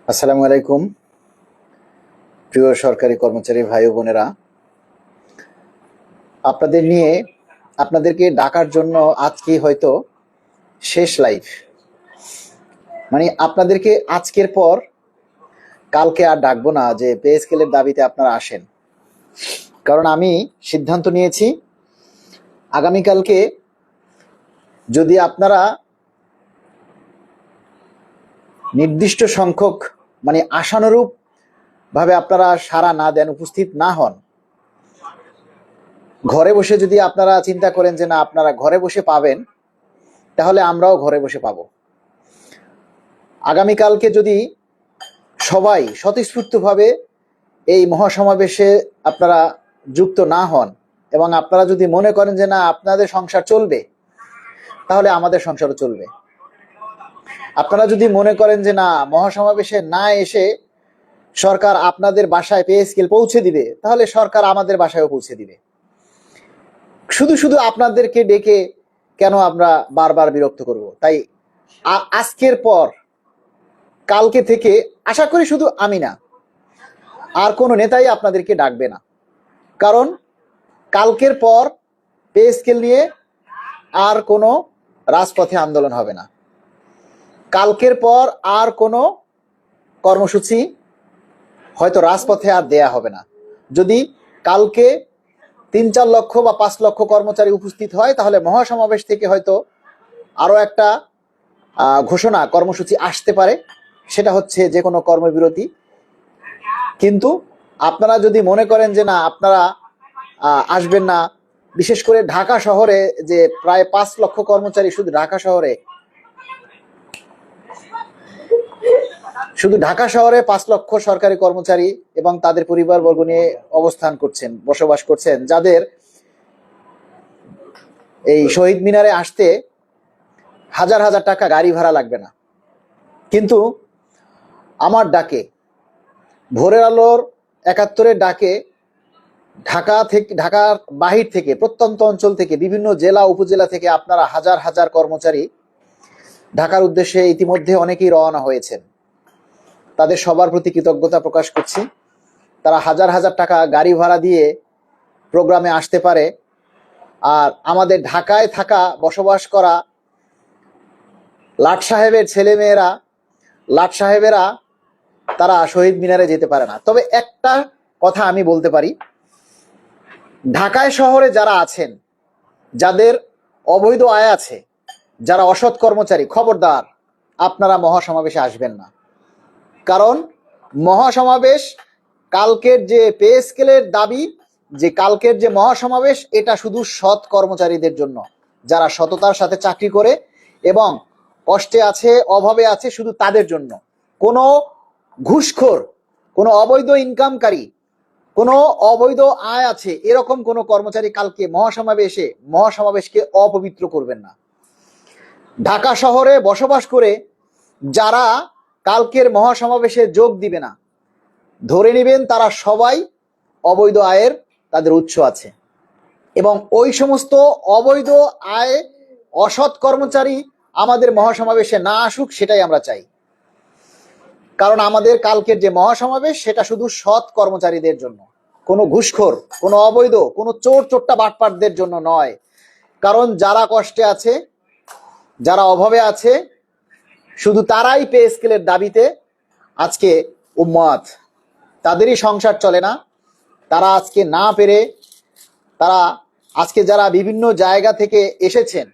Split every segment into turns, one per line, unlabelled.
আসসালামু আলাইকুম প্রিয় সরকারি কর্মচারী ভাই ও বোনেরা, আপনাদেরকে ডাকার জন্য আজকে হয়তো শেষ লাইভ। মানে আপনাদেরকে আজকের পর কালকে আর ডাকবো না যে পে স্কেলের দাবিতে আপনারা আসেন। কারণ আমি সিদ্ধান্ত নিয়েছি আগামীকালকে যদি আপনারা নির্দিষ্ট সংখ্যক মানে আশানুরূপ ভাবে আপনারা সাড়া না দেন, উপস্থিত না হন, ঘরে বসে যদি আপনারা চিন্তা করেন যে না আপনারা ঘরে বসে পাবেন, তাহলে আমরাও ঘরে বসে পাবো। আগামীকালকে যদি সবাই স্বতঃস্ফূর্তভাবে এই মহাসমাবেশে আপনারা যুক্ত না হন এবং আপনারা যদি মনে করেন যে না আপনাদের সংসার চলবে, তাহলে আমাদের সংসারও চলবে। আপনারা যদি মনে করেন যে না মহাসমাবেশে না এসে সরকার আপনাদের বাসায় পে স্কেল পৌঁছে দিবে, তাহলে সরকার আমাদের বাসায়ও পৌঁছে দিবে। শুধু শুধু আপনাদেরকে ডেকে কেন আমরা বারবার বিরক্ত করব? তাই আজকের পর কালকে থেকে আশা করি শুধু আমি না, আর কোনো নেতাই আপনাদেরকে ডাকবে না। কারণ কালকের পর পে স্কেল নিয়ে আর কোনো রাজপথে আন্দোলন হবে না। কালকের পর আর কোনো কর্মসূচি হয়তো রাজপথে আর দেয়া হবে না। যদি কালকে 3-4 লক্ষ বা 5 লক্ষ কর্মচারী উপস্থিত হয়, তাহলে মহাসমাবেশ থেকে হয়তো আরো একটা ঘোষণা কর্মসূচি আসতে পারে, সেটা হচ্ছে যে কোনো কর্মবিরতি। কিন্তু আপনারা যদি মনে করেন যে না আপনারা আসবেন না, বিশেষ করে ঢাকা শহরে যে প্রায় 5 লক্ষ কর্মচারী শুধু ঢাকা শহরে 5 লক্ষ সরকারি কর্মচারী এবং তাদের পরিবারবর্গ নিয়ে বসবাস করছেন, যাদের এই শহীদ মিনারে আসতে হাজার হাজার টাকা গাড়ি ভাড়া লাগবে না। কিন্তু আমার ডাকে, ভোরের আলোর 71-এর ডাকে ঢাকার বাহির থেকে, প্রত্যন্ত অঞ্চল থেকে, বিভিন্ন জেলা উপজেলা থেকে আপনারা হাজার হাজার কর্মচারী ঢাকার উদ্দেশ্যে ইতিমধ্যে অনেকেই রওনা হয়েছেন। তাদের সবার প্রতি কৃতজ্ঞতা প্রকাশ করছি। তারা হাজার হাজার টাকা গাড়ি ভাড়া দিয়ে প্রোগ্রামে আসতে পারে, আর আমাদের ঢাকায় থাকা বসবাস করা লাট সাহেবেরা তারা শহীদ মিনারে যেতে পারে না। তবে একটা কথা আমি বলতে পারি, ঢাকায় শহরে যারা আছেন, যাদের অবৈধ আয় আছে, যারা অসৎ কর্মচারী, খবরদার আপনারা মহাসমাবেশে আসবেন না। কারণ মহাসমাবেশ, কালকের যে পে স্কেলের দাবি, যে কালকের যে মহাসমাবেশ, এটা শুধু সৎ কর্মচারীদের জন্য, যারা সততার সাথে চাকরি করে এবং কষ্টে আছে, অভাবে আছে, শুধু তাদের জন্য। কোনো ঘুষখোর, কোনো অবৈধ ইনকামকারী, কোনো অবৈধ আয় আছে এরকম কোনো কর্মচারী কালকে মহাসমাবেশকে অপবিত্র করবেন না। ঢাকা শহরে বসবাস করে যারা কালকের মহাসমাবেশে যোগ দিবে না, ধরে নেবেন তারা সবাই অবৈধ আয়ের তাদের উৎস আছে। এবং ওই সমস্ত অবৈধ আয়, অসৎ কর্মচারী আমাদের মহাসমাবেশে না আসুক, সেটাই আমরা চাই। কারণ আমাদের কালকের যে মহাসমাবেশ, সেটা শুধু সৎ কর্মচারীদের জন্য, কোনো ঘুষখোর, কোনো অবৈধ, কোনো চোরটা বাটপারদের জন্য নয়। কারণ যারা কষ্টে আছে, যারা অভাবে আছে, শুধু তারাই পে স্কেলের দাবিতে আজকে উম্মাদ, তাদেরই সংসার চলে না। তারা আজকে না পেরে, তারা আজকে যারা বিভিন্ন জায়গা থেকে এসেছেন,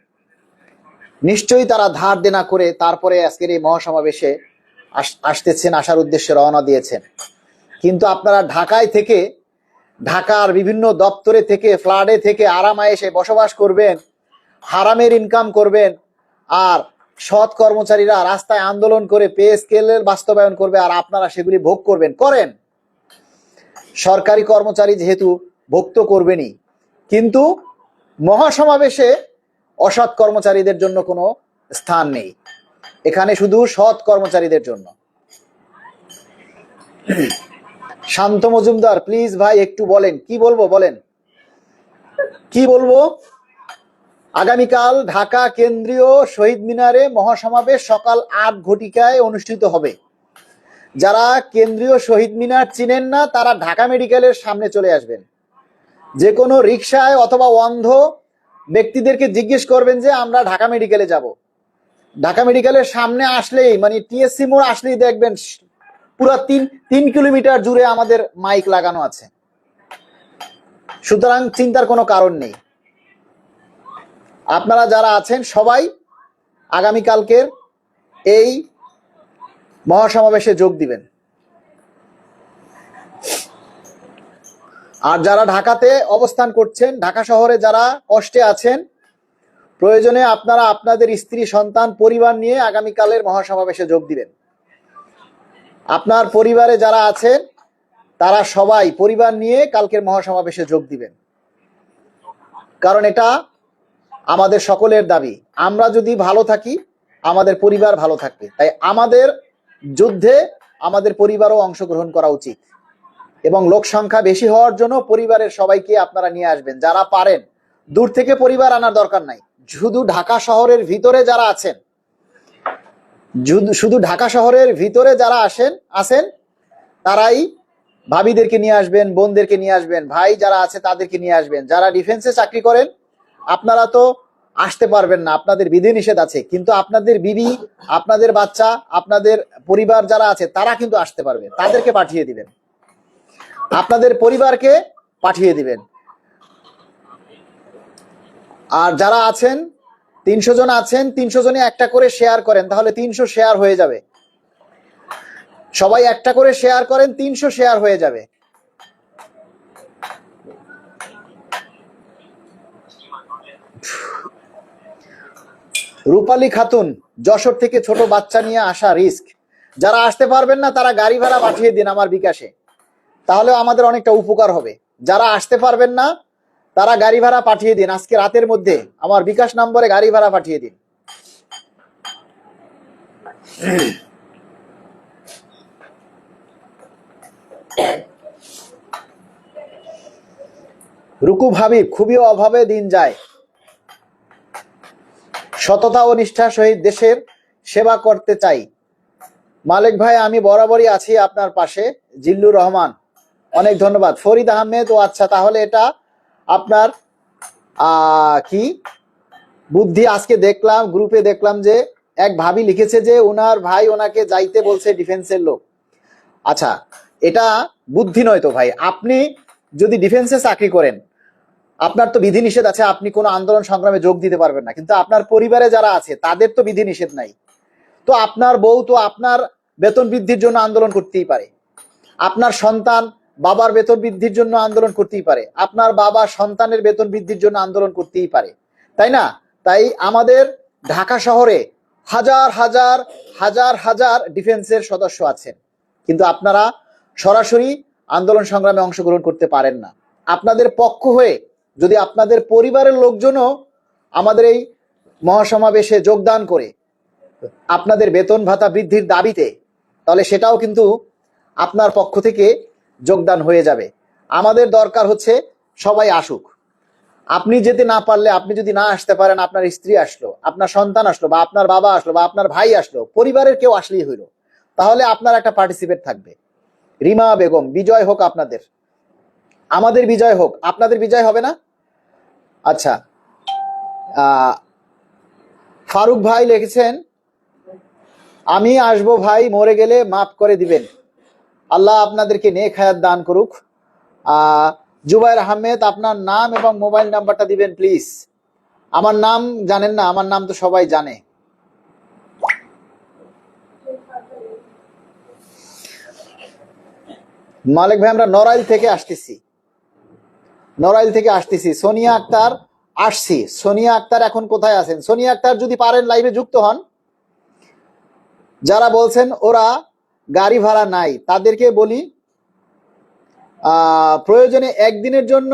নিশ্চয়ই তারা ধার দেনা করে তারপরে আজকের এই মহাসমাবেশে আসতেছেন, আসার উদ্দেশ্যে রওনা দিয়েছেন। কিন্তু আপনারা ঢাকায় থেকে, ঢাকার বিভিন্ন দপ্তরে থেকে, ফ্ল্যাটে থেকে আরামায়েশে বসবাস করবেন, হারামের ইনকাম করবেন, আর সৎ কর্মচারীরা রাস্তায় আন্দোলন করে পে স্কেলের বাস্তবায়ন করবে, আর আপনারা সেগুলি ভোগ করেন। সরকারি কর্মচারী যেহেতু ভোগ তো করবেনই, কিন্তু মহাসমাবেশে অসৎ কর্মচারীদের জন্য কোনো স্থান নেই, এখানে শুধু সৎ কর্মচারীদের জন্য। শান্ত মজুমদার, প্লিজ ভাই একটু বলেন, কি বলবো বলেন, কি বলবো? আগামীকাল ঢাকা কেন্দ্রীয় শহীদ মিনারে মহাসমাবেশ সকাল 8 ঘটিকায় অনুষ্ঠিত হবে। যারা কেন্দ্রীয় শহীদ মিনার চিনেন না তারা ঢাকা মেডিকেলের সামনে চলে আসবেন। যে কোনো রিক্সায় অথবা অন্ধ ব্যক্তিদেরকে জিজ্ঞেস করবেন যে আমরা ঢাকা মেডিকেলে যাব। ঢাকা মেডিকেলের সামনে আসলেই মানে টিএসসি মোড় আসলেই দেখবেন পুরো 3 কিলোমিটার জুড়ে আমাদের মাইক লাগানো আছে। সুতরাং চিন্তার কোনো কারণ নেই। আপনারা যারা আছেন সবাই আগামীকালকের এই মহাসমাবেশে যোগ দিবেন। আর যারা ঢাকাতে অবস্থান করছেন, ঢাকা শহরে যারা কষ্টে আছেন, প্রয়োজনে আপনারা আপনাদের স্ত্রী সন্তান পরিবার নিয়ে আগামীকালের মহাসমাবেশে যোগ দিবেন। আপনার পরিবারে যারা আছেন তারা সবাই পরিবার নিয়ে কালকের মহাসমাবেশে যোগ দিবেন। কারণ এটা আমাদের সকলের দাবি। আমরা যদি ভালো থাকি আমাদের পরিবার ভালো থাকবে। তাই আমাদের যুদ্ধে আমাদের পরিবারও অংশগ্রহণ করা উচিত। এবং লোক সংখ্যা বেশি হওয়ার জন্য পরিবারের সবাইকে আপনারা নিয়ে আসবেন। যারা পারেন, দূর থেকে পরিবার আনার দরকার নাই। শুধু ঢাকা শহরের ভিতরে যারা আছেন, শুধু ঢাকা শহরের ভিতরে যারা আছেন তারাই ভাবিদেরকে নিয়ে আসবেন, বোনদেরকে নিয়ে আসবেন, ভাই যারা আছে তাদেরকে নিয়ে আসবেন। যারা ডিফেন্সে চাকরি করেন আপনারা তো আসতে পারবেন না, আপনাদের বিধিনিষেধ আছে, কিন্তু আপনাদের বিবি, আপনাদের বাচ্চা, আপনাদের পরিবার যারা আছে তারা কিন্তু আসতে পারবে। তাদেরকে পাঠিয়ে দিবেন, আপনাদের পরিবারকে পাঠিয়ে দিবেন। আর যারা আছেন 300 জন আছেন, 300 জনে একটা করে শেয়ার করেন, তাহলে 300 শেয়ার হয়ে যাবে। সবাই একটা করে শেয়ার করেন, 300 শেয়ার হয়ে যাবে। রূপালী খাতুন, যশোর থেকে ছোট বাচ্চা নিয়ে আসা রিস্ক। যারা আসতে পারবেন না তারা গাড়ি ভাড়া পাঠিয়ে দিন আমার বিকাশে, তাহলে আমাদের অনেকটা উপকার হবে। যারা আসতে পারবেন না তারা গাড়ি ভাড়া পাঠিয়ে দিন, আজকে রাতের মধ্যে আমার বিকাশ নম্বরে গাড়ি ভাড়া পাঠিয়ে দিন। রুকু ভাবি, খুবই অভাবে দিন যায়, সততা ও নিষ্ঠার সহিত দেশের সেবা করতে চাই। মালিক ভাই, আমি বরাবরই আছি আপনার পাশে। জিল্লুর রহমান, অনেক ধন্যবাদ। ফরিদ আহমেদ, ও আচ্ছা, তাহলে এটা আপনার কি বুদ্ধি। আজকে দেখলাম গ্রুপে দেখলাম যে এক ভাবি লিখেছে যে ওনার ভাই ওনাকে যাইতে বলছে ডিফেন্সের লোক। আচ্ছা, এটা বুদ্ধি নয় তো ভাই। আপনি যদি ডিফেন্সে চাকরি করেন আপনার তো বিধিনিষেধ আছে, আপনি কোনো আন্দোলন সংগ্রামে যোগ দিতে পারবেন না, কিন্তু আপনার পরিবারে যারা আছে তাদের তো বিধিনিষেধ নাই। তো আপনার বউ তো আপনার বেতন বৃদ্ধির জন্য আন্দোলন করতেই পারে, আপনার সন্তান বাবার বেতন বৃদ্ধির জন্য আন্দোলন করতেই পারে, আপনার বাবা সন্তানের বেতন বৃদ্ধির জন্য আন্দোলন করতেই পারে, তাই না? তাই আমাদের ঢাকা শহরে হাজার হাজার হাজার হাজার ডিফেন্সের সদস্য আছেন, কিন্তু আপনারা সরাসরি আন্দোলন সংগ্রামে অংশগ্রহণ করতে পারেন না। আপনাদের পক্ষ হয়ে যদি আপনাদের পরিবারের লোকজনও আমাদের এই মহাসমাবেশে যোগদান করে আপনাদের বেতন ভাতা বৃদ্ধির দাবিতে, তাহলে সেটাও কিন্তু আপনার পক্ষ থেকে যোগদান হয়ে যাবে। আমাদের দরকার হচ্ছে সবাই আসুক। আপনি যেতে না পারলে, আপনি যদি না আসতে পারেন, আপনার স্ত্রী আসলো, আপনার সন্তান আসলো, বা আপনার বাবা আসলো, বা আপনার ভাই আসলো, পরিবারের কেউ আসলেই হইলো, তাহলে আপনার একটা পার্টিসিপেট থাকবে। রিমা বেগম, বিজয় হোক আপনাদের, আমাদের বিজয় হোক, আপনাদের বিজয় হবে না? আচ্ছা, ফারুক ভাই লিখেছেন আমি আসবো ভাই, মরে গেলে মাফ করে দিবেন, আল্লাহ আপনাদেরকে নেক হায়াত দান করুক। জুবাইর আহমেদ, আপনার নাম এবং মোবাইল নাম্বারটা দিবেন প্লিজ। আমার নাম জানেন না? আমার নাম তো সবাই জানে। মালিক ভাই, আমরা নড়াইল থেকে আসতেছি, নড়াইল থেকে আসতেছি। সোনিয়া আক্তার, আসছি। সোনিয়া আক্তার এখন কোথায় আছেন? সোনিয়া আক্তার যদি পারেন লাইভে যুক্ত হন। যারা বলছেন ওরা গাড়ি ভাড়া নাই তাদেরকে বলি প্রয়োজনে একদিনের জন্য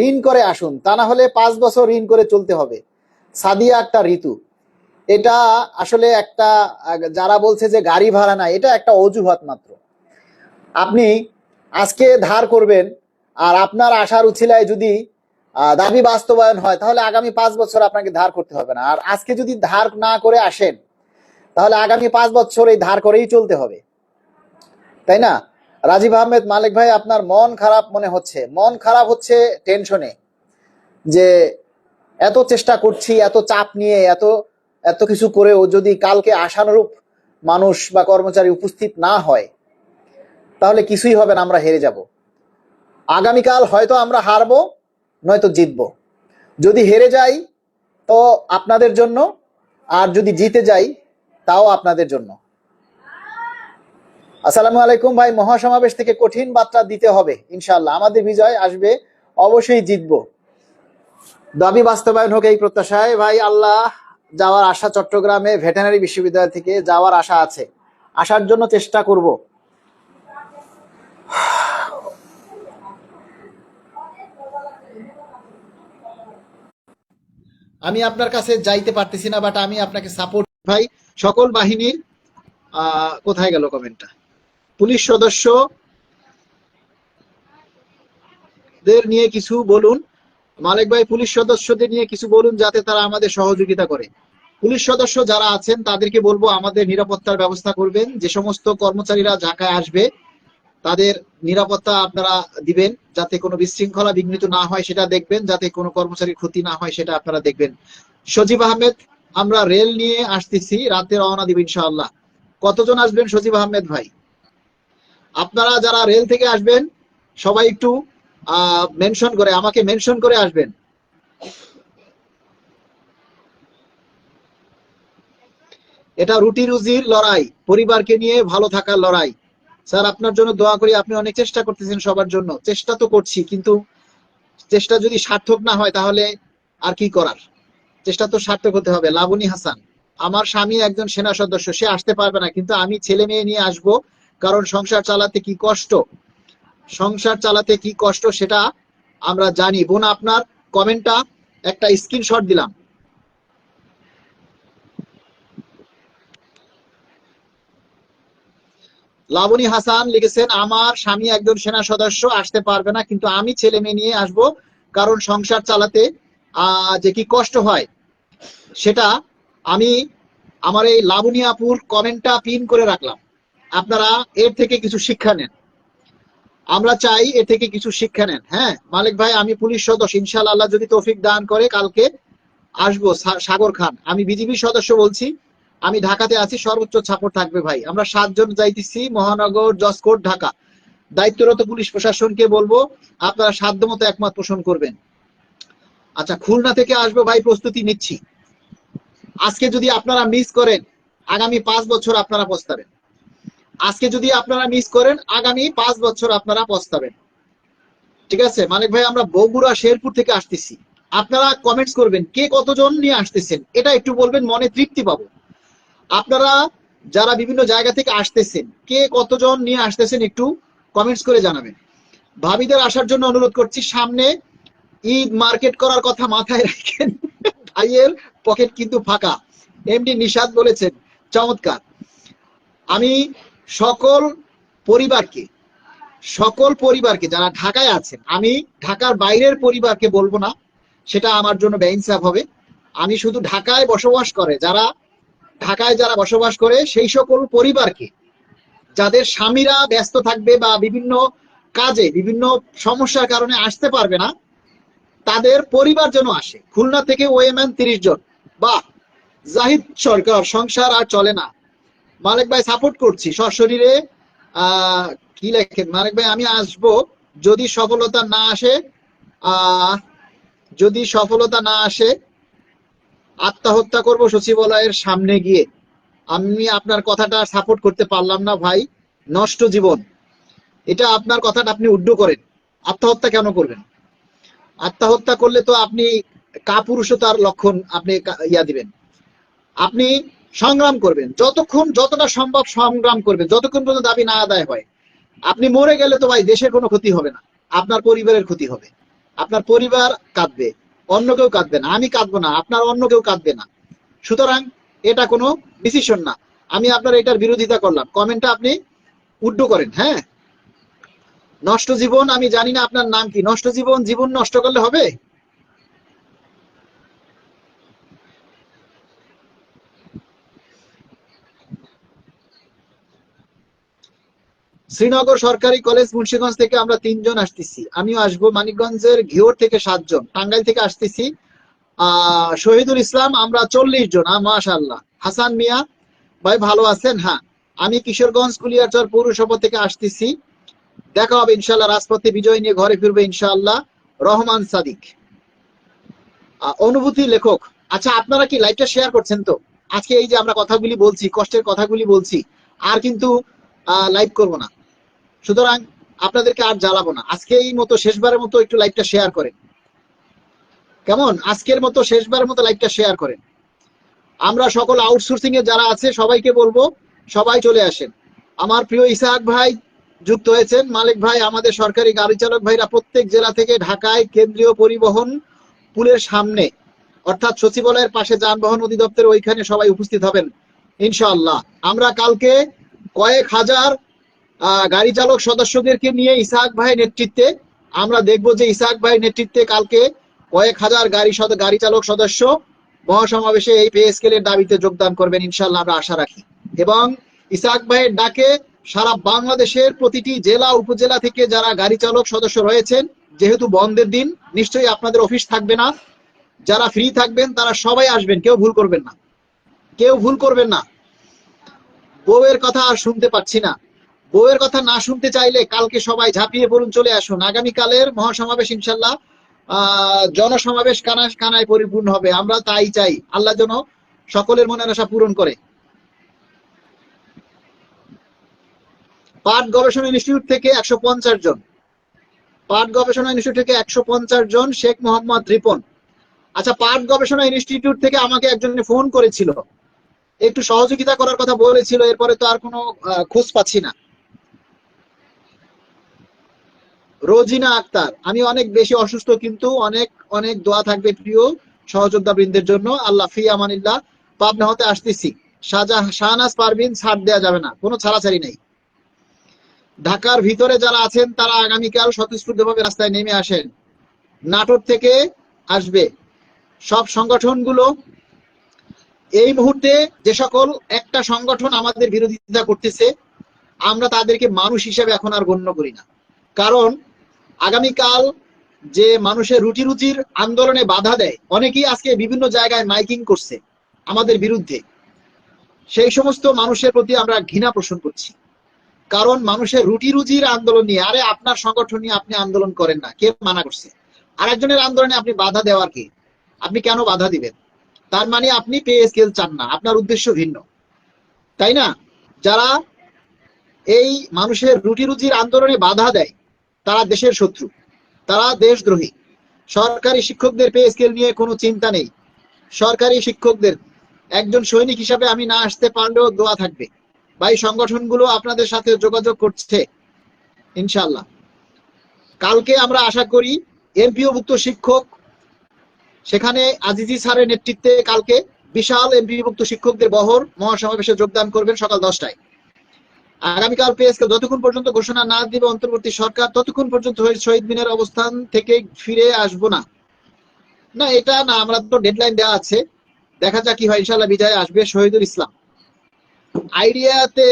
ঋণ করে আসুন, তা না হলে 5 বছর ঋণ করে চলতে হবে। সাদিয়া আক্তার ঋতু, এটা আসলে একটা, যারা বলছে যে গাড়ি ভাড়া নাই, এটা একটা অজুহাত মাত্র। আপনি আজকে ধার করবেন আর আপনার আশার উছিলায় যদি দাবি বাস্তবায়ন হয় তাহলে আগামী 5 বছর আপনাকে ধার করতে হবে না। আর আজকে যদি ধার না করে আসেন তাহলে আগামী 5 বছর এই ধার করেই চলতে হবে। তাই না? রাজীব আহমেদ মালিক ভাই, আপনার মন খারাপ মনে হচ্ছে, মন খারাপ হচ্ছে টেনশনে, যে এত চেষ্টা করছি, এত চাপ নিয়ে, এত এত কিছু করেও যদি কালকে আশানুরূপ মানুষ বা কর্মচারী উপস্থিত না হয়, তাহলে কিছুই হবে না, আমরা হেরে যাব। আগামীকাল হয়তো আমরা হারবো, নয়তো জিতবো। যদি হেরে যাই তো আপনাদের জন্য, আর যদি জিতে যাই তাও আপনাদের জন্য। আসসালামু আলাইকুম ভাই, মহাসমাবেশ থেকে কঠিন বার্তা দিতে হবে, ইনশাআল্লাহ আমাদের বিজয় আসবে, অবশ্যই জিতবো। দাবি বাস্তবায়ন হোক এই প্রত্যাশায় ভাই। আল্লাহ, যাওয়ার আশা, চট্টগ্রামে ভেটেরিনারি বিশ্ববিদ্যালয় থেকে যাওয়ার আশা আছে, আসার জন্য চেষ্টা করব। আমি আপনার কাছে যাইতে পারতেছি না, বাট আমি আপনাকে সাপোর্ট ভাই। সকল বাহিনীর কোথায় গেল কমেন্টটা, পুলিশ সদস্যদের নিয়ে কিছু বলুন। মালিক ভাই, পুলিশ সদস্যদের নিয়ে কিছু বলুন যাতে তারা আমাদের সহযোগিতা করে। পুলিশ সদস্য যারা আছেন তাদেরকে বলবো আমাদের নিরাপত্তার ব্যবস্থা করবেন। যে সমস্ত কর্মচারীরা ঢাকায় আসবে তাদের নিরাপত্তা আপনারা দিবেন, যাতে কোনো বিশৃঙ্খলা বিঘ্নিত না হয় সেটা দেখবেন, যাতে কোনো কর্মচারীর ক্ষতি না হয় সেটা আপনারা দেখবেন। সজীব আহমেদ, আমরা রেল নিয়ে আসতেছি, রাতে রওনা দিব ইনশাআল্লাহ। কতজন আসবেন সজীব আহমেদ ভাই? আপনারা যারা রেল থেকে আসবেন সবাই একটু মেনশন করে, আমাকে মেনশন করে আসবেন। এটা রুটি রুজির লড়াই, পরিবারকে নিয়ে ভালো থাকার লড়াই। স্যার আপনার জন্য দোয়া করি, আপনি অনেক চেষ্টা করতেছেন সবার জন্য। চেষ্টা তো করছি, কিন্তু চেষ্টা যদি সার্থক না হয় তাহলে আর কি করার, চেষ্টা তো সার্থক হতে হবে। লাবণী হাসান, আমার স্বামী একজন সেনা সদস্য, সে আসতে পারবে না, কিন্তু আমি ছেলে মেয়ে নিয়ে আসবো, কারণ সংসার চালাতে কি কষ্ট, সংসার চালাতে কি কষ্ট সেটা আমরা জানি। বোন, আপনার কমেন্টটা একটা স্ক্রিনশট দিলাম। লাবণী হাসান লিখেছেন, আমার স্বামী একজন সেনা সদস্য, আসতে পারবে না, কিন্তু আমি ছেলে মেয়ে নিয়ে আসবো, কারণ সংসার চালাতে যে কি কষ্ট হয় সেটা আমি আমার এই লাবণী আপুর কমেন্টটা পিন করে রাখলাম। আপনারা এর থেকে কিছু শিক্ষা নেন, আমরা চাই এ থেকে কিছু শিক্ষা নেন। হ্যাঁ মালিক ভাই, আমি পুলিশ সদস্য, ইনশাআল্লাহ আল্লাহ যদি তৌফিক দান করে কালকে আসবো। সাগর খান, আমি বিজিবি সদস্য বলছি, আমি ঢাকাতে আছি, সর্বোচ্চ সাপোর্ট থাকবে ভাই। আমরা 7 জন যাইতেছি মহানগর জজকোর্ট ঢাকা। দায়িত্বরত পুলিশ প্রশাসনকে বলবো আপনারা সাধ্যমতো একমত পোষণ করবেন। আচ্ছা, খুলনা থেকে আসবো ভাই, প্রস্তুতি নিচ্ছি। আজকে যদি আপনারা মিস করেন আগামী 5 বছর আপনারা পস্তাবেন। আজকে যদি আপনারা মিস করেন আগামী 5 বছর আপনারা পস্তাবেন। ঠিক আছে মালিক ভাই, আমরা বগুড়া শেরপুর থেকে আসতেছি। আপনারা কমেন্টস করবেন কে কতজন নিয়ে আসতেছেন, এটা একটু বলবেন, মনে তৃপ্তি পাবো। আপনারা যারা বিভিন্ন জায়গা থেকে আসতেছেন কে কতজন নিয়ে আসতেছেন একটু কমেন্টস করে জানাবেন। ভাবিদের আসার জন্য অনুরোধ করছি। সামনে ঈদ, মার্কেট করার কথা মাথায় রাখেন। ভাইয়ের পকেট কিন্তু ফাঁকা, এমডি নিশাদ বলেছেন, চমৎকার। আমি সকল পরিবারকে, সকল পরিবারকে যারা ঢাকায় আছেন, আমি ঢাকার বাইরের পরিবারকে বলবো না, সেটা আমার জন্য বেইনসাফ হবে। আমি শুধু ঢাকায় বসবাস করে যারা, ঢাকায় যারা বসবাস করে সেই সকল পরিবারকে, যাদের স্বামীরা ব্যস্ত থাকবে বা বিভিন্ন কাজে বিভিন্ন সমস্যার কারণে আসতে পারবে না, তাদের পরিবার যেন আসে। খুলনা থেকে ওয়েম্যান 30 জন, বা জাহিদ সরকার, সংসার আর চলে না। মালিক ভাই সাপোর্ট করছি সশরীরে। কি লেখেন মালিক ভাই, আমি আসবো, যদি সফলতা না আসে, আহ যদি সফলতা না আসে আত্মহত্যা করব সচিবালয়ের সামনে গিয়ে। আমি আপনার কথাটা সাপোর্ট করতে পারলাম না ভাই, নষ্ট জীবন, এটা আপনার কথাটা আপনি উড্ড করেন। আত্মহত্যা কেন করবেন? আত্মহত্যা করলে তো আপনি কাপুরুষতার লক্ষণ, আপনি ইয়া দিবেন। আপনি সংগ্রাম করবেন, যতক্ষণ যতটা সম্ভব সংগ্রাম করবেন, যতক্ষণ পর্যন্ত দাবি না আদায় হয়। আপনি মরে গেলে তো ভাই দেশের কোনো ক্ষতি হবে না, আপনার পরিবারের ক্ষতি হবে। আপনার পরিবার কাঁদবে, অন্য কেউ কাঁদবে না। আমি কাঁদবো না, আপনার অন্য কেউ কাঁদবে না। সুতরাং এটা কোনো ডিসিশন না। আমি আপনার এটার বিরোধিতা করলাম, কমেন্টটা আপনি উড্ড করেন। হ্যাঁ, নষ্ট জীবন, আমি জানি না আপনার নাম কি। নষ্ট জীবন, জীবন নষ্ট করলে হবে? শ্রীনগর সরকারি কলেজ মুন্সিগঞ্জ থেকে আমরা 3 জন আসতেছি, আমিও আসবো। মানিকগঞ্জের ঘিওর থেকে 7 জন, টাঙ্গাইল থেকে আসতেছি শহীদুল ইসলাম, আমরা 40 জন। মাশাআল্লাহ। হাসান মিয়া ভাই ভালো আছেন? হ্যাঁ, আমি কিশোরগঞ্জ কুলিয়ারচর পৌরসভা থেকে আসতেছি। দেখা হবে ইনশাআল্লাহ, রাজপথে বিজয় নিয়ে ঘরে ফিরবে ইনশাআল্লাহ। রহমান সাদিক অনুভূতি লেখক। আচ্ছা, আপনারা কি লাইভটা শেয়ার করছেন তো? আজকে এই যে আমরা কথাগুলি বলছি, কষ্টের কথাগুলি বলছি, আর কিন্তু লাইভ করব না, সুতরাং আপনাদেরকে আর জ্বালাবো না। আজকে এই মতো শেষবারের মতো একটু লাইভটা শেয়ার করেন, কেমন? আজকের মতো শেষবারের মতো লাইভটা শেয়ার করেন। আমরা সকল আউটসোর্সিং এ যারা আছে সবাইকে বলবো সবাই চলে আসেন। আমার প্রিয় ইসাহাক ভাই যুক্ত হয়েছেন, মালিক ভাই, আমাদের সরকারি গাড়ি চালক ভাইরা প্রত্যেক জেলা থেকে ঢাকায় কেন্দ্রীয় পরিবহন পুলের সামনে অর্থাৎ সচিবালয়ের পাশে যানবাহন অধিদপ্তরের ওইখানে সবাই উপস্থিত হবেন ইনশাআল্লাহ। আমরা কালকে কয়েক হাজার গাড়ি চালক সদস্যদেরকে নিয়ে ইসাহাক ভাইয়ের নেতৃত্বে আমরা দেখব যে ইসাহাক ভাইয়ের নেতৃত্বে কালকে কয়েক হাজার গাড়ি চালক সদস্য মহাসমাবেশে এই পে স্কেলের দাবিতে যোগদান করবেন ইনশাআল্লাহ, আমরা আশা রাখি। এবং ইসাহাক ভাইয়ের ডাকে সারা বাংলাদেশের প্রতিটি জেলা উপজেলা থেকে যারা গাড়ি চালক সদস্য রয়েছেন, যেহেতু বন্ধের দিন নিশ্চয়ই আপনাদের অফিস থাকবে না, যারা ফ্রি থাকবেন তারা সবাই আসবেন, কেউ ভুল করবেন না, কেউ ভুল করবেন না। বউয়ের কথা আর শুনতে পাচ্ছি না, বউয়ের কথা না শুনতে চাইলে কালকে সবাই ঝাঁপিয়ে পড়ুন, চলে আসুন। আগামীকালের মহাসমাবেশ ইনশাল্লাহ জনসমাবেশ কানায় কানায় পরিপূর্ণ হবে, আমরা তাই চাই। আল্লাহ যেন সকলের মনের আশা পূরণ করে। পাট গবেষণা ইনস্টিটিউট থেকে 150 জন, পাট গবেষণা ইনস্টিটিউট থেকে 150 জন, শেখ মোহাম্মদ রিপন। আচ্ছা, পাট গবেষণা ইনস্টিটিউট থেকে আমাকে একজন ফোন করেছিল, একটু সহযোগিতা করার কথা বলেছিল, এরপরে তো আর কোনো খোঁজ পাচ্ছি না। রোজিনা আক্তার, আমি অনেক বেশি অসুস্থ, কিন্তু অনেক অনেক দোয়া থাকবে প্রিয় সহযোদ্ধা বৃন্দের জন্য। আল্লাহ ফি আমানিল্লাহ। পাবনা হতে আসতেছি। শাহনাজ পারভিন, ছাড় দেওয়া যাবে না, কোনো ছাড়াছাড়ি নেই। ঢাকার ভিতরে যারা আছেন তারা আগামীকাল স্বতঃস্ফূর্তভাবে রাস্তায় নেমে আসেন। নাটোর থেকে আসবে সব সংগঠনগুলো। এই মুহূর্তে যে সকল একটা সংগঠন আমাদের বিরোধিতা করতেছে, আমরা তাদেরকে মানুষ হিসেবে এখন আর গণ্য করি না। কারণ আগামীকাল যে মানুষের রুটি রুজির আন্দোলনে বাধা দেয়, অনেকেই আজকে বিভিন্ন জায়গায় মাইকিং করছে আমাদের বিরুদ্ধে, সেই সমস্ত মানুষের প্রতি আমরা ঘৃণা পোষণ করছি। কারণ মানুষের রুটি রুজির আন্দোলন নিয়ে, আরে আপনার সংগঠন নিয়ে আপনি আন্দোলন করেন না, কে মানা করছে? আরেকজনের আন্দোলনে আপনি বাধা দেওয়ার কি? আপনি কেন বাধা দিবেন? তার মানে আপনি পে স্কেল চান না, আপনার উদ্দেশ্য ভিন্ন, তাই না? যারা এই মানুষের রুটি রুজির আন্দোলনে বাধা দেয় তারা দেশের শত্রু, তারা দেশদ্রোহী। সরকারি শিক্ষকদের পে স্কেল নিয়ে কোনো চিন্তা নেই। সরকারি শিক্ষকদের একজন সৈনিক হিসাবে আমি না আসতে পারলেও দোয়া থাকবে। ভাই, সংগঠনগুলো আপনাদের সাথে যোগাযোগ করছে ইনশাআল্লাহ। কালকে আমরা আশা করি এমপিওভুক্ত শিক্ষক, সেখানে আজিজি স্যারের নেতৃত্বে কালকে বিশাল এমপিওভুক্ত শিক্ষকদের বহর মহাসমাবেশে যোগদান করবেন সকাল 10টায়। আগামীকাল পে স্কেল যতক্ষণ পর্যন্ত ঘোষণা না দিবে অন্তর্বর্তী সরকার, ততক্ষণ পর্যন্ত শহীদ মিনার অবস্থান থেকে ফিরে আসবো না। না, এটা না, আমরা তো ডেডলাইন দেওয়া আছে, দেখা যাক কি হয়। ইনশাআল্লাহ বিজয় আসবে। শহীদুল ইসলাম, আইডিয়াতে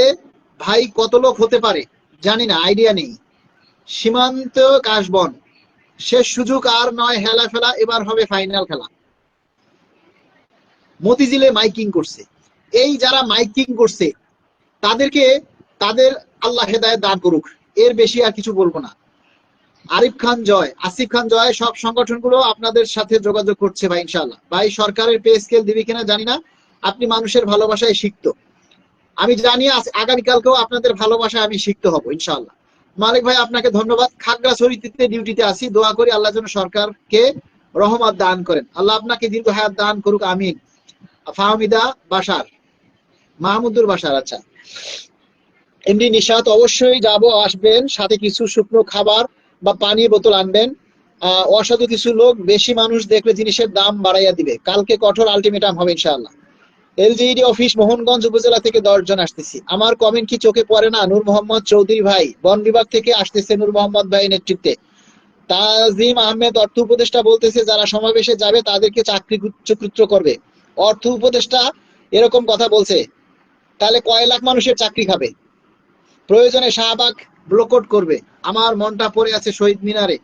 ভাই কত লোক হতে পারে জানি না, আইডিয়া নেই। সীমান্ত কাশবন, শেষ সুযোগ আর নয়, হেলা ফেলা, এবার হবে ফাইনাল খেলা। মতিঝিলে মাইকিং করছে, এই যারা মাইকিং করছে তাদেরকে তাদের আল্লাহ হেদায়েত দান করুক, এর বেশি আর কিছু বলবো না। আরিফ খান জয়, আসিফ খান জয়, সব সংগঠনগুলো আপনাদের সাথে যোগাযোগ করছে ভাই ইনশাআল্লাহ। ভাই, সরকারের পে স্কেল দিবে কিনা জানি না, আপনি মানুষের ভালোবাসায় সিক্ত, আমি জানি আগামীকালকেও আপনাদের ভালোবাসায় আমি সিক্ত হব ইনশাআল্লাহ। মালিক ভাই, আপনাকে ধন্যবাদ। খাগড়াছড়িতে ডিউটিতে আছি, দোয়া করি আল্লাহ যেন সরকারকে রহমত দান করেন, আল্লাহ আপনাকে দীর্ঘ হায়াত দান করুক, আমিন। ফাহমিদা বাসার, মাহমুদুর বাসার, আচ্ছা। এমডি নিশাত, অবশ্যই যাব, আসবেন, সাথে কিছু শুকনো খাবার বা পানির বোতল আনবেন। অসাধু কিছু লোক বেশি মানুষ দেখলে জিনিসের দাম বাড়াইয়া দিবে, কালকে কঠোর আলটিমেটাম হবে ইনশাআল্লাহ। এলজিইডি অফিস মোহনগঞ্জ উপজেলা থেকে 10 জন আসতেছি। আমার কমেন্ট কি চোখে পড়ে না? নূর মোহাম্মদ চৌধুরী ভাই, বন বিভাগ থেকে আসতেছে নূর মোহাম্মদ ভাই নেতৃত্বে। তাজিম আহমেদ, অর্থ উপদেষ্টা বলতেছে যারা সমাবেশে যাবে তাদেরকে চাকরিচ্যুত করবে। অর্থ উপদেষ্টা এরকম কথা বলছে, তাহলে কয় লাখ মানুষের চাকরি খাবে? প্রয়োজনে শাহবাগ ব্লকআউট করবে। আমার মনটা পড়ে আছে শহীদ মিনারে।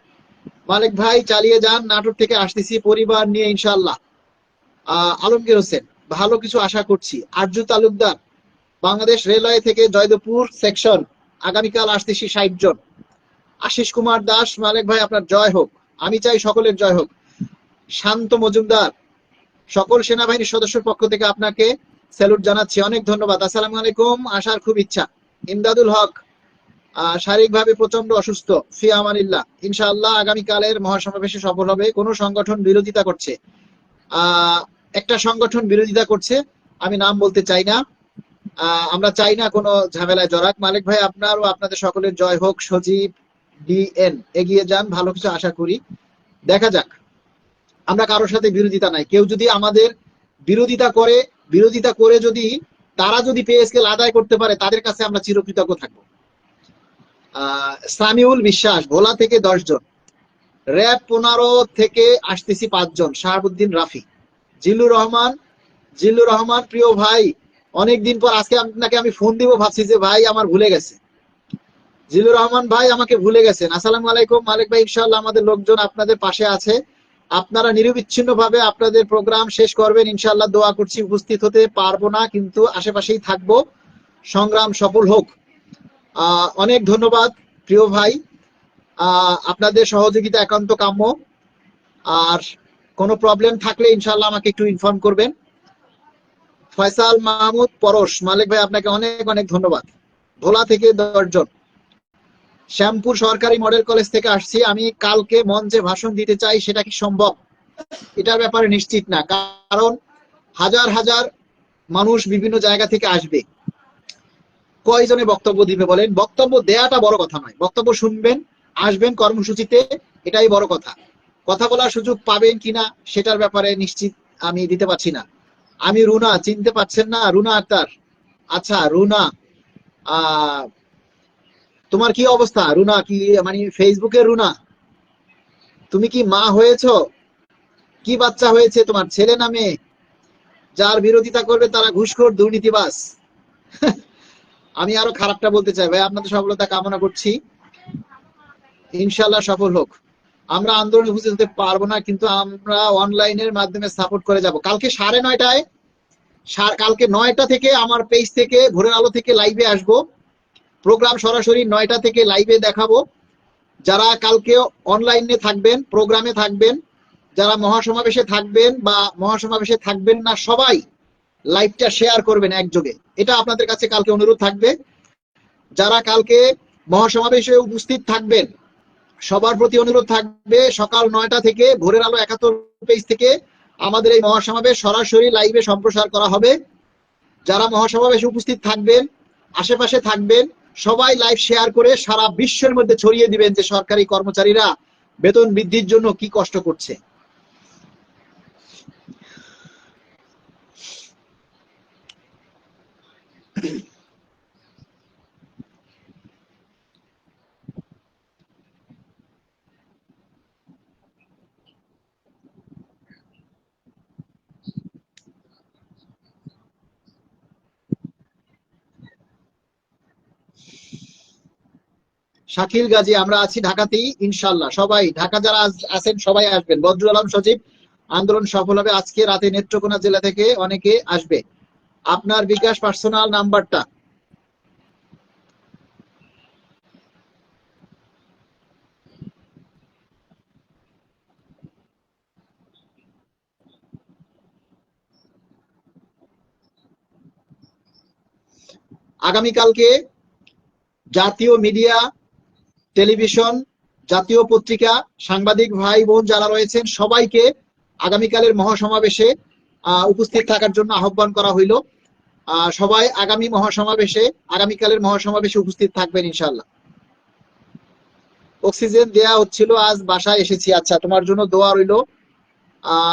মালিক ভাই চালিয়ে যান, নাটোর থেকে আসতেছি পরিবার নিয়ে ইনশাআল্লাহ। আলমগীর হোসেন, ভালো কিছু আশা করছি। আরজু তালুকদার, বাংলাদেশ রেলওয়ে থেকে জয়দেবপুর সেকশন, আগামীকাল আসতেছি 60 জন। আশিস কুমার দাস, মালিক ভাই আপনার জয় হোক, আমি চাই সকলের জয় হোক। শান্ত মজুমদার, সকল সেনাবাহিনীর সদস্যের পক্ষ থেকে আপনাকে স্যালুট জানাচ্ছি, অনেক ধন্যবাদ। আসসালামু আলাইকুম, আসার খুব ইচ্ছা। ইমদাদুল হক, শারীরিকভাবে প্রচন্ড অসুস্থ, ফি আমানিল্লাহ, ইনশাআল্লাহ আগামীকালের মহাসমাবেশে সফল হবে। কোন সংগঠন বিরোধিতা করছে, একটা সংগঠন বিরোধিতা করছে, আমি নাম বলতে চাই না। আমরা চাই না কোনো ঝামেলায় জড়াক। মালিক ভাই আপনার ও আপনাদের সকলের জয় হোক। সজীব ডিএন, এগিয়ে যান, ভালো কিছু আশা করি, দেখা যাক। আমরা কারোর সাথে বিরোধিতা নাই, কেউ যদি আমাদের বিরোধিতা করে যদি তারা যদি পে স্কেল আদায় করতে পারে, তাদের কাছে আমরা চিরকৃতজ্ঞ থাকবো। সামিউল বিশ্বাস, ভোলা থেকে 10 জন। র্যাব 15 থেকে আসতেছি 5 জন। শাহাবুদ্দিন রাফি। জিল্লুর রহমান প্রিয় ভাই, অনেকদিন পর আজকে আপনাকে আমি ফোন দিব ভাবছি যে ভাই আমার ভুলে গেছে। জিল্লুর রহমান ভাই আমাকে ভুলে গেছেন। আসসালামু আলাইকুম মালিক ভাই, ইনশাআল্লাহ আমাদের লোকজন আপনাদের পাশে আছে। আপনারা নিরবিচ্ছিন্ন ভাবে আপনাদের প্রোগ্রাম শেষ করবেন ইনশাআল্লাহ, দোয়া করছি। উপস্থিত হতে পারবো না, কিন্তু আশেপাশেই থাকবো। সংগ্রাম সফল হোক। অনেক ধন্যবাদ প্রিয় ভাই, আপনাদের সহযোগিতা একান্ত কাম্য। আর কোনো প্রবলেম থাকলে ইনশাআল্লাহ আমাকে একটু ইনফর্ম করবেন। ফয়সাল মাহমুদ পরশ, মালিক ভাই আপনাকে অনেক অনেক ধন্যবাদ। ভোলা থেকে 10 জন। শ্যামপুর সরকারি মডেল কলেজ থেকে আসছি, আমি কালকে মঞ্চে ভাষণ দিতে চাই, সেটা কি সম্ভব? এটার ব্যাপারে নিশ্চিত না, কারণ হাজার হাজার মানুষ বিভিন্ন জায়গা থেকে আসবে। কয়জনে বক্তব্য দিবে বলেন? বক্তব্য দেয়াটা বড় কথা নয়, বক্তব্য শুনবেন, আসবেন কর্মসূচিতে, এটাই বড় কথা। কথা বলার সুযোগ পাবেন কিনা সেটার ব্যাপারে নিশ্চিত আমি দিতে পারছি না। আমি রুনা, চিনতে পারছেন না? রুনা আক্তার, আচ্ছা রুনা, তোমার কি অবস্থা রুনা? কি মানে ফেসবুকের রুনা? তুমি কি মা হয়েছো? কি বাচ্চা হয়েছে তোমার, ছেলে না মেয়ে? যার বিরোধিতা করবে তারা ঘুষখোর, দুর্নীতিবাজ। আমি আরো খারাপটা বলতে চাই ভাই, আপনাদের সফলতা কামনা করছি, ইনশাল্লাহ সফল হোক। আমরা আন্দোলনে উপস্থিত হতে পারবো না, কিন্তু আমরা অনলাইনের মাধ্যমে সাপোর্ট করে যাব। কালকে 9:30, কালকে 9টা থেকে আমার পেজ থেকে ভোরের আলো থেকে লাইভে আসবো। প্রোগ্রাম সরাসরি 9টা থেকে লাইভে দেখাবো। যারা কালকে অনলাইনে থাকবেন, প্রোগ্রামে থাকবেন, যারা মহাসমাবেশে থাকবেন বা মহাসমাবেশে থাকবেন না, সবাই লাইভটা শেয়ার করবেন একযোগে, এটা আপনাদের কাছে কালকে অনুরোধ থাকবে। যারা কালকে মহাসমাবেশে উপস্থিত থাকবেন সবার প্রতি অনুরোধ থাকবে, সকাল 9টা থেকে ভোরের আলো 71 পেজ থেকে আমাদের এই মহাসমাবেশ সরাসরি লাইভে সম্প্রচার করা হবে। যারা মহাসমাবেশে উপস্থিত থাকবেন, আশেপাশে থাকবেন, সবাই লাইভ শেয়ার করে সারা বিশ্বের মধ্যে ছড়িয়ে দিবেন যে সরকারি কর্মচারীরা বেতন বৃদ্ধির জন্য কি কষ্ট করছে। শাকিল গাজী, আমরা আছি ঢাকাতেই ইনশাল্লাহ, সবাই ঢাকা যারা আছেন সবাই আসবেন। বদরুল আলম সজীব, আন্দোলন সফল হবে। আজকে রাতে নেত্রকোনা জেলা থেকে অনেকে আসবে। আপনার বিকাশ পার্সোনাল নাম্বারটা। আগামীকালকে জাতীয় মিডিয়া, টেলিভিশন, জাতীয় পত্রিকা, সাংবাদিক ভাই বোন যারা রয়েছেন সবাইকে আগামীকালের মহাসমাবেশে উপস্থিত থাকার জন্য আহ্বান করা হইল। সবাই আগামীকালের মহাসমাবেশে উপস্থিত থাকবেন ইনশাল্লাহ। অক্সিজেন দেয়া হচ্ছিল, আজ বাসায় এসেছি। আচ্ছা, তোমার জন্য দোয়া রইল।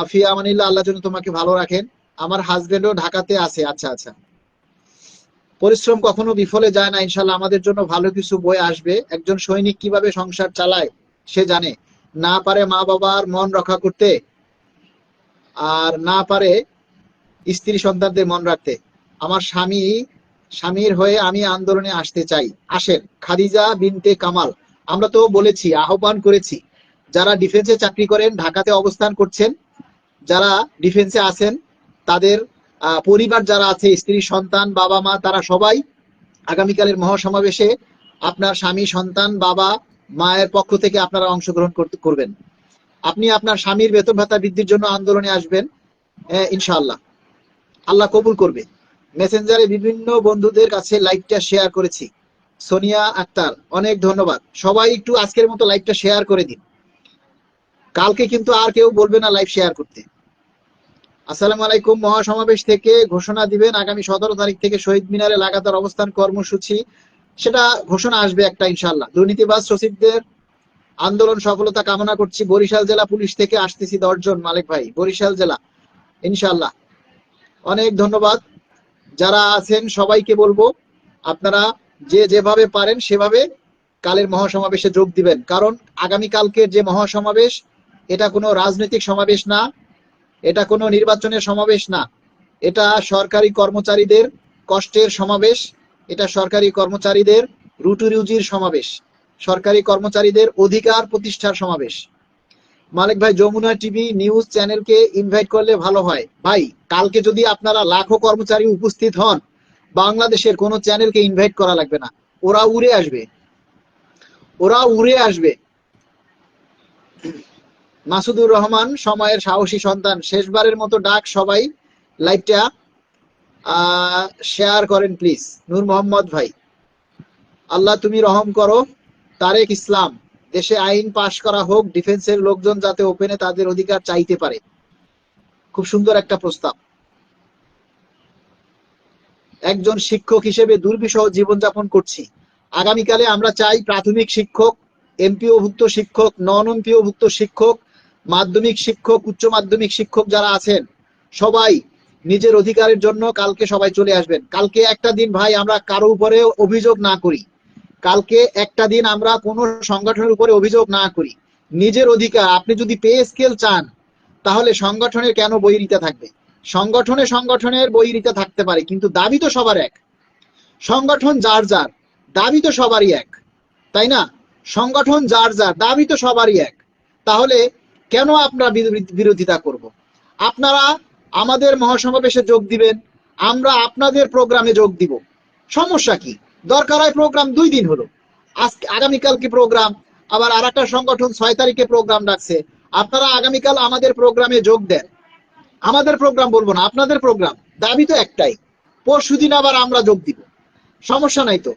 ফি আমানিল্লাহ, আল্লাহ যেন তোমাকে ভালো রাখেন। আমার হাজবেন্ডও ঢাকাতে আছে। আচ্ছা আচ্ছা, পরিশ্রম কখনো বিফলে যায় না, ইনশাল্লাহ আমাদের জন্য ভালো কিছু বয়ে আসবে। একজন সৈনিক কিভাবে সংসার চালায় সে জানে, না পারে মা বাবার মন রক্ষা করতে, আর না পারে স্ত্রী সন্তানদের মন রাখতে। আমার স্বামী স্বামীর হয়ে আমি আন্দোলনে আসতে চাই, আসেন। খাদিজা বিনতে কামাল, আমরা তো বলেছি, আহ্বান করেছি, যারা ডিফেন্সে চাকরি করেন, ঢাকাতে অবস্থান করছেন, যারা ডিফেন্সে আছেন, তাদের পরিবার যারা আছে, স্ত্রী সন্তান বাবা মা, তারা সবাই আগামীকালের মহাসমাবেশে আপনার স্বামী সন্তান বাবা মায়ের পক্ষ থেকে আপনারা অংশগ্রহণ করবেন। আপনি আপনার স্বামীর বেতন ভাতা বৃদ্ধির জন্য আন্দোলনে আসবেন, ইনশাআল্লাহ আল্লাহ কবুল করবে। মেসেঞ্জারে বিভিন্ন বন্ধুদের কাছে লাইভটা শেয়ার করেছি। সোনিয়া আক্তার, অনেক ধন্যবাদ। সবাই একটু আজকের মতো লাইভটা শেয়ার করে দিন, কালকে কিন্তু আর কেউ বলবে না লাইভ শেয়ার করতে। আসসালামু আলাইকুম। মহাসমাবেশ থেকে ঘোষণা দিবেন আগামী 17 তারিখ থেকে শহীদ মিনারে লাগাতার অবস্থান কর্মসূচি, সেটা ঘোষণা আসবে একটা ইনশাআল্লাহ। দুর্নীতিবাজ সচিবদের আন্দোলন সফলতা কামনা করছি। বরিশাল জেলা পুলিশ থেকে আসতেছি 10 জন, মালিক ভাই, বরিশাল জেলা, ইনশাআল্লাহ। অনেক ধন্যবাদ। যারা আছেন সবাইকে বলবো, আপনারা যে যেভাবে পারেন সেভাবে কালের মহাসমাবেশে যোগ দিবেন, কারণ আগামী কালকের যে মহাসমাবেশ, এটা কোনো রাজনৈতিক সমাবেশ না, এটা কোনো নির্বাচনের সমাবেশ না, এটা সরকারি কর্মচারীদের কষ্টের সমাবেশ, এটা সরকারি কর্মচারীদের রুটি রুজির সমাবেশ, সরকারি কর্মচারীদের অধিকার প্রতিষ্ঠার সমাবেশ। মালিক ভাই, যমুনা টিভি নিউজ চ্যানেলকে ইনভাইট করলে ভালো হয়। ভাই, কালকে যদি আপনারা লাখো কর্মচারী উপস্থিত হন, বাংলাদেশের কোনো চ্যানেলকে ইনভাইট করা লাগবে না, ওরা উড়ে আসবে, ওরা উড়ে আসবে। মাসুদুর রহমান, সময়ের সাহসী সন্তান, শেষবারের মতো ডাক, সবাই লাইভটা শেয়ার করেন প্লিজ। নূর মোহাম্মদ ভাই, আল্লাহ তুমি রহম করো। তারেক ইসলাম, দেশে আইন পাশ করা হোক, ডিফেন্সের লোকজন যাতে ওপেনে তাদের অধিকার চাইতে পারে। খুব সুন্দর একটা প্রস্তাব। একজন শিক্ষক হিসেবে দুর্বিষহ জীবনযাপন করছি। আগামীকালে আমরা চাই প্রাথমিক শিক্ষক, এমপিওভুক্ত শিক্ষক, নন এমপিওভুক্ত শিক্ষক, মাধ্যমিক শিক্ষক, উচ্চ মাধ্যমিক শিক্ষক যারা আছেন, সবাই নিজের অধিকারের জন্য কালকে সবাই চলে আসবেন। কালকে একটা দিন ভাই আমরা কারো উপরে অভিযোগ না করি, কালকে একটা দিন আমরা কোনো সংগঠনের উপরে অভিযোগ না করি। নিজের অধিকার, আপনি যদি পে স্কেল চান, তাহলে সংগঠনের কেন বৈরিতা থাকবে? সংগঠনের বৈরিতা থাকতে পারে, কিন্তু দাবি তো সবার এক। সংগঠন যার যার, দাবি তো সবারই এক, তাই না? সংগঠন যার যার, দাবি তো সবারই এক। তাহলে কেন আমরা বিরোধিতা করব? আপনারা আমাদের মহাসমাবেশে যোগ দিবেন, আমরা আপনাদের প্রোগ্রামে যোগ দিব, সমস্যা কি? দরকার হয় প্রোগ্রাম 2 দিন হলো, আজকে আগামীকাল কি প্রোগ্রাম, আবার আর একটা সংগঠন 6 তারিখে প্রোগ্রাম রাখছে, আপনারা আগামীকাল আমাদের প্রোগ্রামে যোগ দেন। আমাদের প্রোগ্রাম বলবো না, আপনাদের প্রোগ্রাম, দাবি তো একটাই। পরশুদিন আবার আমরা যোগ দিব, সমস্যা নাই তো।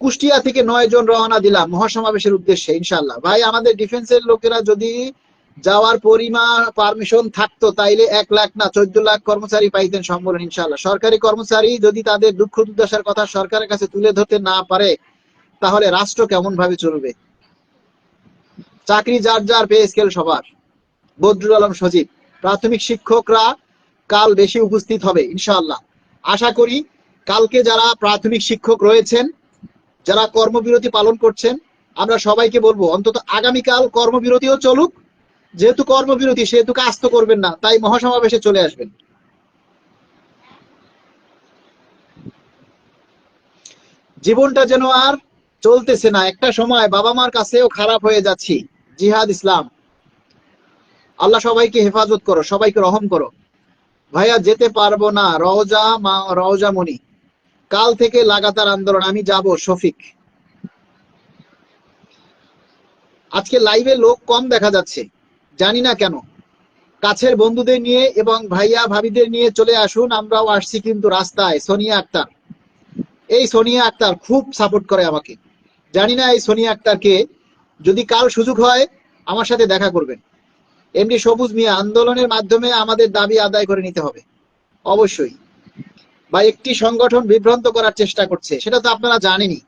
কুষ্টিয়া থেকে 9 জন রওনা দিলাম মহাসমাবেশের উদ্দেশ্যে, ইনশাআল্লাহ। ভাই, আমাদের ডিফেন্সের লোকেরা যদি যাওয়ার পারমিশন থাকতো, তাইলে 1 লাখ না 14 লাখ কর্মচারী পাইতেন সম্মেলন, ইনশাআল্লাহ। সরকারি কর্মচারী যদি তাদের দুঃখ দুর্দশার কথা সরকারের কাছে তুলে ধরতে না পারে, তাহলে রাষ্ট্র কেমন ভাবে চলবে? চাকরি যার যার, পে স্কেল সবার। বদরুল আলম সজীব, প্রাথমিক শিক্ষকরা কাল বেশি উপস্থিত হবে ইনশাআল্লাহ। আশা করি কালকে যারা প্রাথমিক শিক্ষক রয়েছেন, যারা কর্মবিরতি পালন করছেন, আমরা সবাইকে বলবো অন্তত আগামীকাল কর্মবিরতিও চলুক। যেহেতু কর্মবিরতি, সেহেতু কাজ তো করবেন না, তাই মহাসমাবেশে চলে আসবেন। জীবনটা যেন আর চলতেছে না, একটা সময় বাবা মার কাছেও খারাপ হয়ে যাচ্ছি। জিহাদ ইসলাম, আল্লাহ সবাইকে হেফাজত করো, সবাইকে রহম করো। ভাইয়া যেতে পারবো না, রওজা মনি, কাল থেকে লাগাতার আন্দোলন, আমি যাব। শফিক, আজকে লাইভে লোক কম দেখা যাচ্ছে, জানি না কেন। কাছের বন্ধুদের নিয়ে এবং ভাইয়া ভাবিদের নিয়ে চলে আসুন, আমরাও আসছি কিন্তু রাস্তায়। সোনিয়া আক্তার, এই সোনিয়া আক্তার খুব সাপোর্ট করে আমাকে, জানি না এই সোনিয়া আক্তারকে, যদি কাল সুযোগ হয় আমার সাথে দেখা করবেন। এমডি সবুজ মিয়া, আন্দোলনের মাধ্যমে আমাদের দাবি আদায় করে নিতে হবে। অবশ্যই বা একটি সংগঠন বিভ্রান্ত করার চেষ্টা করছে, সেটা তো আপনারা জানেনই,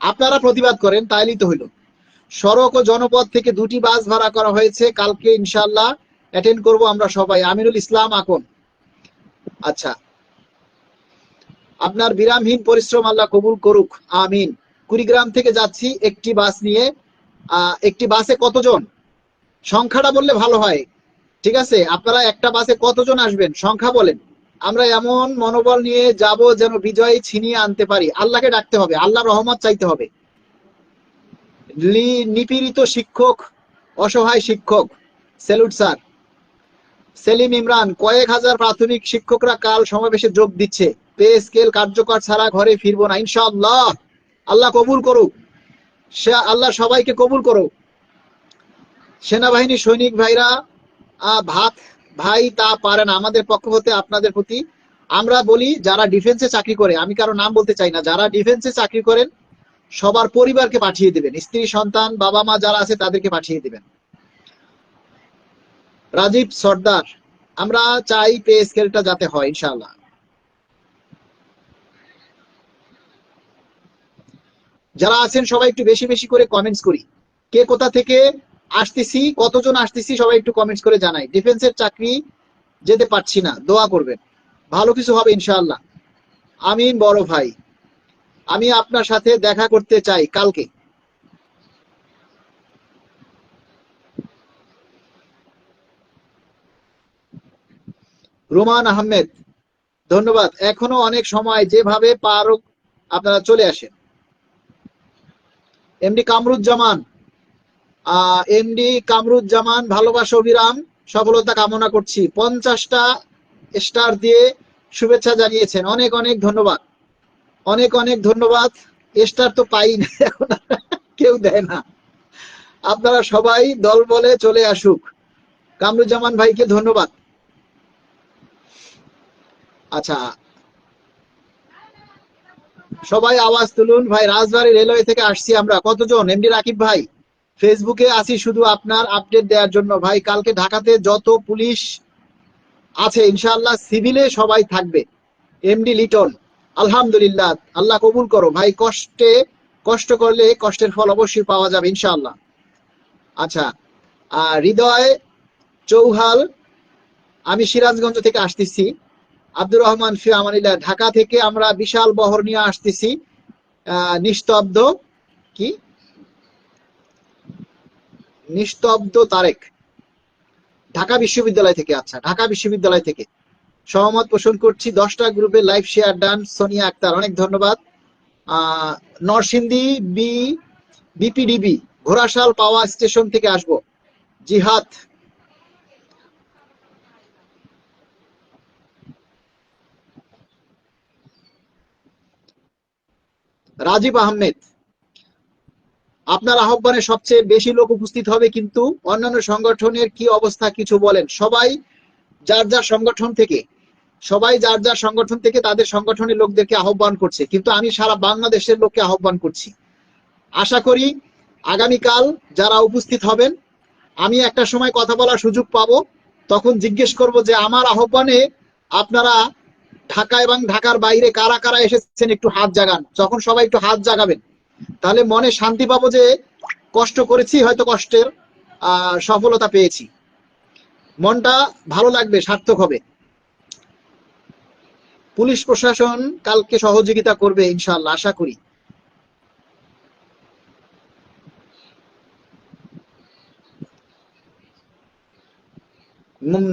আপনারা প্রতিবাদ করেন, তাইলেই তো হইল। সড়ক ও জনপথ থেকে 2টি বাস ভাড়া করা হয়েছে, কালকে ইনশাআল্লাহ অ্যাটেন্ড করব আমরা সবাই। আমিনুল ইসলাম আকন, আচ্ছা, আপনার বিরামহীন পরিশ্রম আল্লাহ কবুল করুক, আমিন। কুড়িগ্রাম থেকে যাচ্ছি একটি বাস নিয়ে। একটি বাসে কতজন, সংখ্যাটা বললে ভালো হয়, ঠিক আছে, আপনারা একটা বাসে কতজন আসবেন সংখ্যা বলেন, আমরা এমন মনোবল নিয়ে যাব যেন বিজয় ছিনিয়ে আনতে পারি। আল্লাহকে ডাকতে হবে, আল্লাহর রহমত চাইতে হবে। নিপীড়িত শিক্ষক, অসহায় শিক্ষক, স্যালুট স্যার। সেলিম ইমরান, কয়েক হাজার প্রাথমিক শিক্ষকরা কাল সমাবেশে যোগ দিচ্ছে। পে স্কেল কার্যকর ছাড়া ঘরে ফিরবো না ইনশাআল্লাহ। আল্লাহ কবুল করুক, সে আল্লাহ সবাইকে কবুল করুক। সেনাবাহিনী সৈনিক ভাইরা ভাত ভাই তা পারে না। আমাদের পক্ষ হতে আপনাদের প্রতি আমরা বলি, যারা ডিফেন্সে চাকরি করে, আমি কারো নাম বলতে চাই না, যারা ডিফেন্সে চাকরি করেন সবার পরিবারকে পাঠিয়ে দিবেন, স্ত্রী সন্তান বাবা মা যারা আছে তাদেরকে পাঠিয়ে দিবেন। রাজীব সর্দার, আমরা চাই পে স্কেলটা যাতে হয় ইনশাআল্লাহ। যারা আছেন সবাই একটু বেশি বেশি করে কমেন্টস করি, কে কোথা থেকে আসতেছি, কতজন আসতেছি সবাই একটু কমেন্টস করে জানাই। ডিফেন্সের চাকরি যেতে পারছি না, দোয়া করবেন, ভালো কিছু হবে ইনশাআল্লাহ। আমিন বড় ভাই, আমি আপনার সাথে দেখা করতে চাই কালকে। রোমান আহমেদ, ধন্যবাদ। এখনো অনেক সময়, যেভাবে পারো আপনারা চলে আসেন। এমডি কামরুজ্জামান, এমডি কামরুজ্জামান, ভালোবাসা অবিরাম, সফলতা কামনা করছি। 50টা স্টার দিয়ে শুভেচ্ছা জানিয়েছেন, অনেক অনেক ধন্যবাদ, অনেক অনেক ধন্যবাদ। স্টার তো পাই না এখন, কেউ দেয় না। আপনারা সবাই দল বলে চলে আসুক। কামরুজ্জামান ভাইকে ধন্যবাদ। আচ্ছা, সবাই আওয়াজ তুলুন ভাই। রাজবাড়ী রেলওয়ে থেকে আসছি আমরা, কতজন? এমডি রাকিব ভাই, ফেসবুকে আসি শুধু আপনার আপডেট দেওয়ার জন্য ভাই। কালকে ঢাকাতে যত পুলিশ আছে ইনশাআল্লাহ সিভিলে সবাই থাকবে। এমডি লিটন, আলহামদুলিল্লাহ, আল্লাহ কবুল করো ভাই। কষ্ট করলে কষ্টের ফল অবশ্যই পাওয়া যাবে ইনশাআল্লাহ। আচ্ছা, হৃদয় চৌহাল, আমি সিরাজগঞ্জ থেকে আসতেছি। আব্দুর রহমান ফি আমানিল্লাহ, ঢাকা থেকে আমরা বিশাল বহর নিয়ে আসতেছি। নিস্তব্ধ কি নিস্তব্ধ তারেক, ঢাকা বিশ্ববিদ্যালয় থেকে। আচ্ছা, ঢাকা বিশ্ববিদ্যালয় থেকে সহমত পোষণ করছি। 10টা গ্রুপে live share done. Sonia Akhtar, অনেক ধন্যবাদ। Narsingdi BPDB Ghorashal power station থেকে আসবো। জিহাদ, রাজীব আহমেদ, আপনার আহ্বানে সবচেয়ে বেশি লোক উপস্থিত হবে, কিন্তু অন্যান্য সংগঠনের কি অবস্থা কিছু বলেন। সবাই যার যার সংগঠন থেকে তাদের সংগঠনের লোকদেরকে আহ্বান করছে, কিন্তু আমি সারা বাংলাদেশের লোককে আহ্বান করছি। আশা করি আগামীকাল যারা উপস্থিত হবেন, আমি একটা সময় কথা বলার সুযোগ পাবো, তখন জিজ্ঞেস করব যে আমার আহ্বানে আপনারা ঢাকা এবং ঢাকার বাইরে কারা কারা এসেছেন একটু হাত জাগান। যখন সবাই একটু হাত জাগাবেন তাহলে মনে শান্তি পাবো যে কষ্ট করেছি, হয়তো কষ্টের সফলতা পেয়েছি, মনটা ভালো লাগবে, সার্থক হবে। পুলিশ প্রশাসন কালকে সহযোগিতা করবে ইনশাআল্লাহ, আশা করি।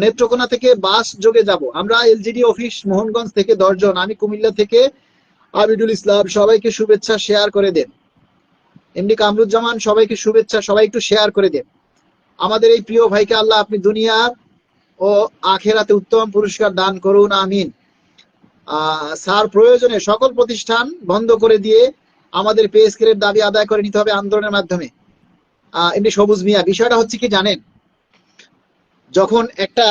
নেত্রকোনা থেকে বাস যোগে যাব আমরা। এলজিডি অফিস মোহনগঞ্জ থেকে 10 জন, আমি কুমিল্লা থেকে আবিদুল ইসলাম। সবাইকে শুভেচ্ছা, শেয়ার করে দেন। এমডি কামরুজ্জামান, সবাইকে শুভেচ্ছা, সবাই একটু শেয়ার করে দেন। আমাদের এই প্রিয় ভাইকে আল্লাহ আপনি দুনিয়ার ও আখেরাতে উত্তম পুরস্কার দান করুন, আমিন। স্যার, প্রয়োজনে সকল প্রতিষ্ঠান বন্ধ করে দিয়ে আমাদের পে স্কেলের দাবি আদায় করে নিতে হবে আন্দোলনের মাধ্যমে। এমনি সবুজ মিয়া, বিষয়টা হচ্ছে কি জানেন, যখন একটা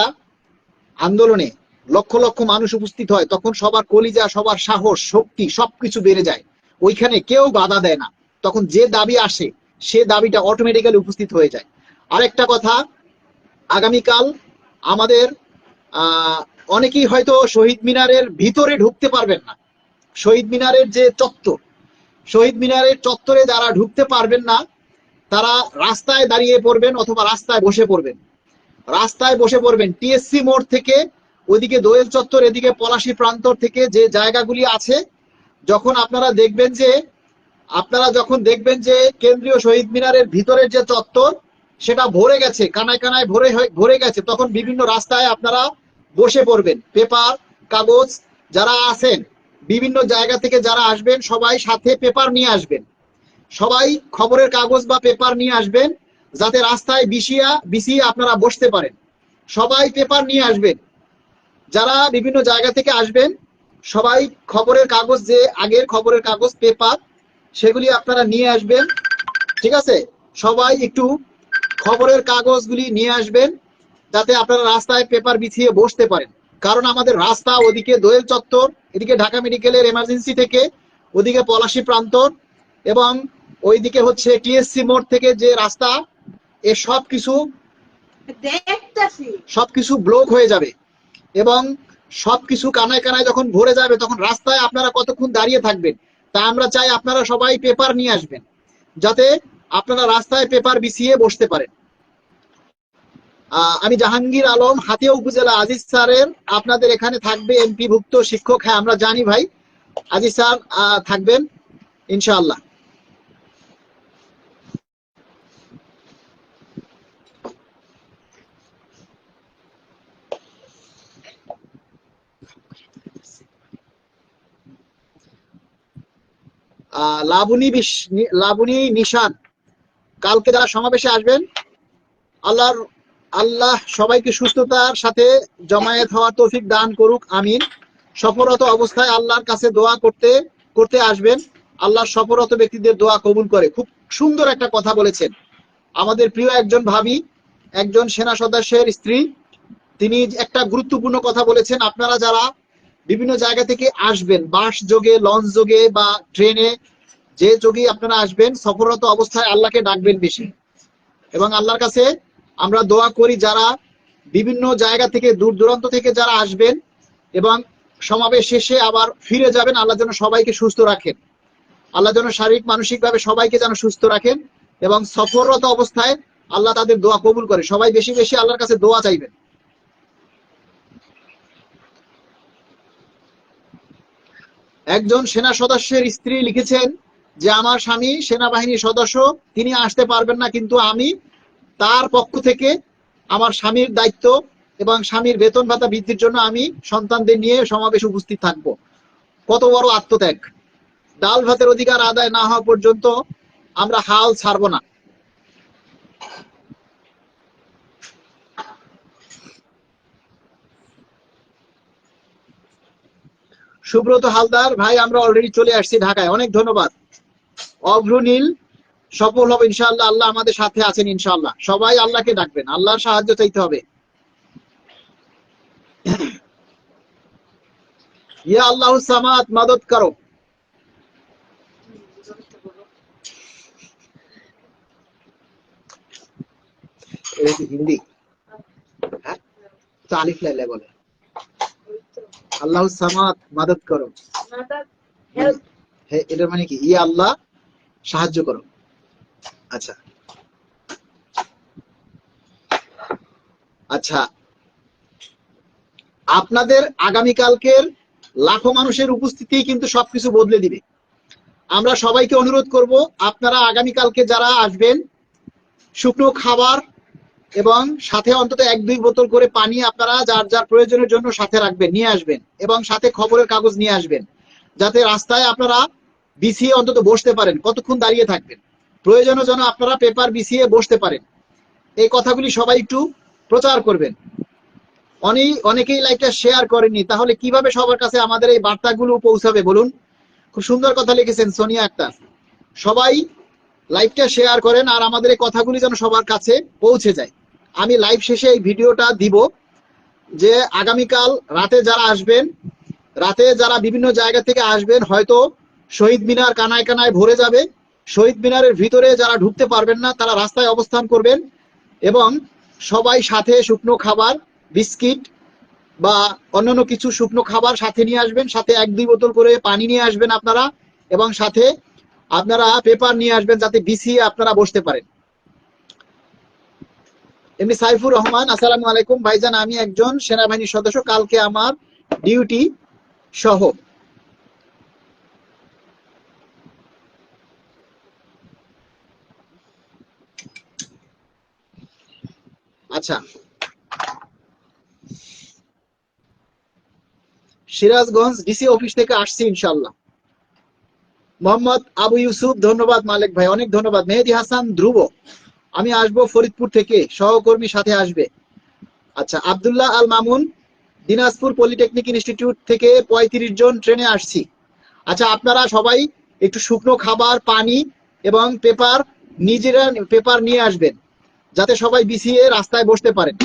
আন্দোলনে লক্ষ লক্ষ মানুষ উপস্থিত হয় তখন সবার কলিজা, সবার সাহস, শক্তি সবকিছু বেড়ে যায়। ওইখানে কেউ বাধা দেয় না, তখন যে দাবি আসে সে দাবিটা অটোমেটিক্যালি উপস্থিত হয়ে যায়। আরেকটা কথা, আগামীকাল আমাদের অনেকেই হয়তো শহীদ মিনারের ভিতরে ঢুকতে পারবেন না। শহীদ মিনারের যে চত্বর, শহীদ মিনারের চত্বরে যারা ঢুকতে পারবেন না তারা রাস্তায় দাঁড়িয়ে পড়বেন অথবা রাস্তায় বসে পড়বেন। রাস্তায় বসে পড়বেন টিএসসি মোড় থেকে, ওইদিকে দোয়েল চত্বর, এদিকে পলাশী প্রান্তর থেকে যে জায়গাগুলি আছে, যখন আপনারা দেখবেন যে কেন্দ্রীয় শহীদ মিনারের ভিতরের যে চত্বর, সেটা ভরে গেছে, কানায় কানায় ভরে গেছে, তখন বিভিন্ন রাস্তায় আপনারা বসে পড়বেন। পেপার কাগজ যারা আছেন বিভিন্ন জায়গা থেকে যারা আসবেন সবাই সাথে পেপার নিয়ে আসবেন, সবাই খবরের কাগজ বা পেপার নিয়ে আসবেন, যাতে রাস্তায় বিছিয়ে আপনারা বসতে পারেন। সবাই পেপার নিয়ে আসবেন, যারা বিভিন্ন জায়গা থেকে আসবেন সবাই খবরের কাগজ, যে আগের খবরের কাগজ পেপার সেগুলি আপনারা নিয়ে আসবেন। ঠিক আছে, সবাই একটু খবরের কাগজগুলি নিয়ে আসবেন যাতে আপনারা রাস্তায় পেপার বিছিয়ে বসতে পারেন। কারণ আমাদের রাস্তা ওদিকে দোয়েল চত্বর, এদিকে ঢাকা মেডিকেলের এমার্জেন্সি থেকে, ওদিকে পলাশী প্রান্তর এবং ওইদিকে হচ্ছে টিএসসি মোড় থেকে যে রাস্তা, এ সবকিছু ব্লক হয়ে যাবে এবং সবকিছু কানায় কানায় যখন ভরে যাবে তখন রাস্তায় আপনারা কতক্ষণ দাঁড়িয়ে থাকবেন। তা আমরা চাই আপনারা সবাই পেপার নিয়ে আসবেন যাতে আপনারা রাস্তায় পেপার বিছিয়ে বসতে পারেন। আমি জাহাঙ্গীর আলম, হাতিয়া উপজেলা। আজিজ স্যারের আপনাদের এখানে থাকবে এমপি ভুক্ত শিক্ষক। হ্যাঁ আমরা জানি ভাই, আজিজ স্যার থাকবেন ইনশাআল্লাহ। লাবণী নিশান, কালকে যারা সমাবেশে আসবেন, আল্লাহ সবাইকে সুস্থতার সাথে জমায়েত হওয়ার তৌফিক দান করুক, আমিন। সফররত অবস্থায় আল্লাহর কাছে দোয়া করতে আসবেন, আল্লাহ সফররত ব্যক্তিদের দোয়া কবুল করে। খুব সুন্দর একটা কথা বলেছেন আমাদের প্রিয় একজন ভাবি, একজন সেনা সদস্যের স্ত্রী, তিনি একটা গুরুত্বপূর্ণ কথা বলেছেন। আপনারা যারা বিভিন্ন জায়গা থেকে আসবেন, বাস যোগে, লঞ্চ যোগে বা ট্রেনে, যে যোগে আপনারা আসবেন, সফররত অবস্থায় আল্লাহকে ডাকবেন বেশি এবং আল্লাহর কাছে আমরা দোয়া করি যারা বিভিন্ন জায়গা থেকে দূর দূরান্ত থেকে যারা আসবেন এবং সমাবেশ শেষে আবার ফিরে যাবেন, আল্লাহ যেন সবাইকে সুস্থ রাখেন, আল্লাহ যেন শারীরিক মানসিকভাবে সবাইকে যেন সুস্থ রাখেন এবং সফররত অবস্থায় আল্লাহ তাদের দোয়া কবুল করে। সবাই বেশি বেশি আল্লাহর কাছে দোয়া চাইবেন। একজন সেনা সদস্যের স্ত্রী লিখেছেন যে আমার স্বামী সেনাবাহিনীর সদস্য, তিনি আসতে পারবেন না, কিন্তু আমি তার পক্ষ থেকে আমার স্বামীর দায়িত্ব এবং স্বামীর বেতন ভাতা বৃদ্ধির জন্য আমি সন্তানদের নিয়ে সমাবেশে উপস্থিত থাকব। কত বড় আত্মত্যাগ! ডাল ভাতের অধিকার আদায় না হওয়া পর্যন্ত আমরা হাল ছাড়ব না। সুব্রত হালদার ভাই, আমরা অলরেডি চলে আসছি ঢাকায়, অনেক ধন্যবাদ। অভ্রনীল, সফল হবে ইনশাআল্লাহ, আল্লাহ আমাদের সাথে আছেন ইনশাআল্লাহ। সবাই আল্লাহকে ডাকবেন, আল্লাহর সাহায্য চাইতে হবে। ইয়া আল্লাহ সামাদ, মদদ করো। হিন্দি, হ্যাঁ তো আলিফ লাইলা বলে আল্লাহ সামাদ মদদ করো, এটা মানে কি? ইয়া আল্লাহ সাহায্য করো। আচ্ছা আচ্ছা, আপনাদের আগামীকালকের লাখো মানুষের উপস্থিতি কিন্তু সবকিছু বদলে দিবে। আমরা সবাইকে অনুরোধ করব, আপনারা আগামীকালকে যারা আসবেন শুকনো খাবার এবং সাথে অন্তত 1-2 বোতল করে পানি আপনারা যার যার প্রয়োজনের জন্য সাথে রাখবেন, নিয়ে আসবেন এবং সাথে খবরের কাগজ নিয়ে আসবেন, যাতে রাস্তায় আপনারা বিছিয়ে অন্তত বসতে পারেন। কতক্ষণ দাঁড়িয়ে থাকবেন? প্রয়োজনে যেন আপনারা পেপার বিছিয়ে বসতে পারেন। এই কথাগুলি সবাই একটু প্রচার করবেন। অনেকেই লাইকটা শেয়ার করেননি, তাহলে কিভাবে সবার কাছে আমাদের এই বার্তাগুলো পৌঁছাবে বলুন? খুব সুন্দর কথা লিখেছেন সোনিয়া আক্তার। সবাই লাইভটা শেয়ার করেন আর আমাদের এই কথাগুলি যেন সবার কাছে পৌঁছে যায়। আমি লাইভ শেষে এই ভিডিওটা দিব যে আগামীকাল রাতে যারা আসবেন, রাতে যারা বিভিন্ন জায়গা থেকে আসবেন, হয়তো শহীদ মিনার কানায় কানায় ভরে যাবে। শহীদ মিনারের ভিতরে যারা ঢুকতে পারবেন না তারা রাস্তায় অবস্থান করবেন এবং সবাই সাথে শুকনো খাবার, বিস্কিট বা অন্যান্য কিছু শুকনো খাবার সাথে নিয়ে আসবেন, সাথে 1-2 বোতল করে পানি নিয়ে আসবেন আপনারা এবং সাথে আপনারা পেপার নিয়ে আসবেন যাতে বিছিয়ে আপনারা বসতে পারেন। এমনি সাইফুর রহমান, আসসালামু আলাইকুম ভাইজান, আমি একজন সেনাবাহিনীর সদস্য, কালকে আমার ডিউটি সহ। আচ্ছা, সিরাজগঞ্জ ডিসি অফিস থেকে আসছি ইনশাল্লাহ। মোহাম্মদ আবু ইউসুফ, ধন্যবাদ মালিক ভাই, অনেক ধন্যবাদ। মেহেদি হাসান ধ্রুব, আমি আসবো ফরিদপুর থেকে, সহকর্মী সাথে আসবে। আচ্ছা, আব্দুল্লাহ আল মামুন, দিনাজপুর পলিটেকনিক ইনস্টিটিউট থেকে 35 জন ট্রেনে আসছি। আচ্ছা, আপনারা সবাই একটু শুকনো খাবার, পানি এবং পেপার নিয়ে আসবেন, যাতে সবাই বিছিয়ে রাস্তায় বসতে পারেন।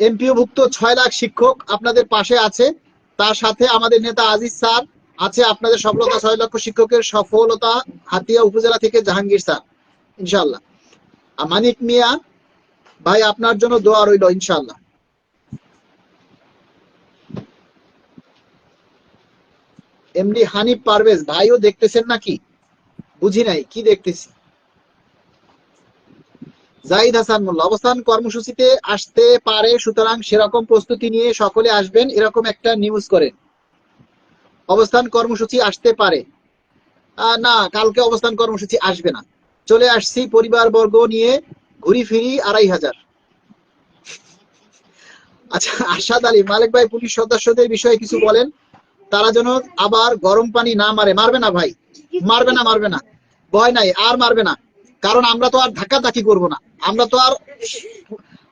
এমপিওভুক্ত 6 লাখ শিক্ষক আপনাদের পাশে আছে, তার সাথে আমাদের নেতা আজিজ স্যার আছে। আপনাদের সফলতা 6 লক্ষ শিক্ষকের সফলতা হাতিয়া উপজেলা থেকে জাহাঙ্গীর স্যার ইনশাল্লাহ। মানিক মিয়া ভাই, আপনার জন্য দোয়া রইল ইনশাল্লাহ। এমডি হানিফ পারভেজ ভাইও দেখতেছেন নাকি? বুঝি নাই কি দেখতেছি। জাহিদ হাসান মোল্লা, অবস্থান কর্মসূচিতে আসতে পারে, সুতরাং সেরকম প্রস্তুতি নিয়ে সকলে আসবেন, এরকম একটা নিউজ করেন। অবস্থান কর্মসূচি আসতে পারে না, কালকে অবস্থান কর্মসূচি আসবে না। চলে আসছি পরিবার বর্গ নিয়ে, ঘুরি ফিরি 2500। আচ্ছা, আশাদ আলী, মালিক ভাই পুলিশ সদস্যদের বিষয়ে কিছু বলেন, তারা যেন আবার গরম পানি না মারে। মারবে না ভাই, মারবে না, ভয় নাই, আর মারবে না। কারণ আমরা তো আর ধাক্কাধাক্কি করবো না,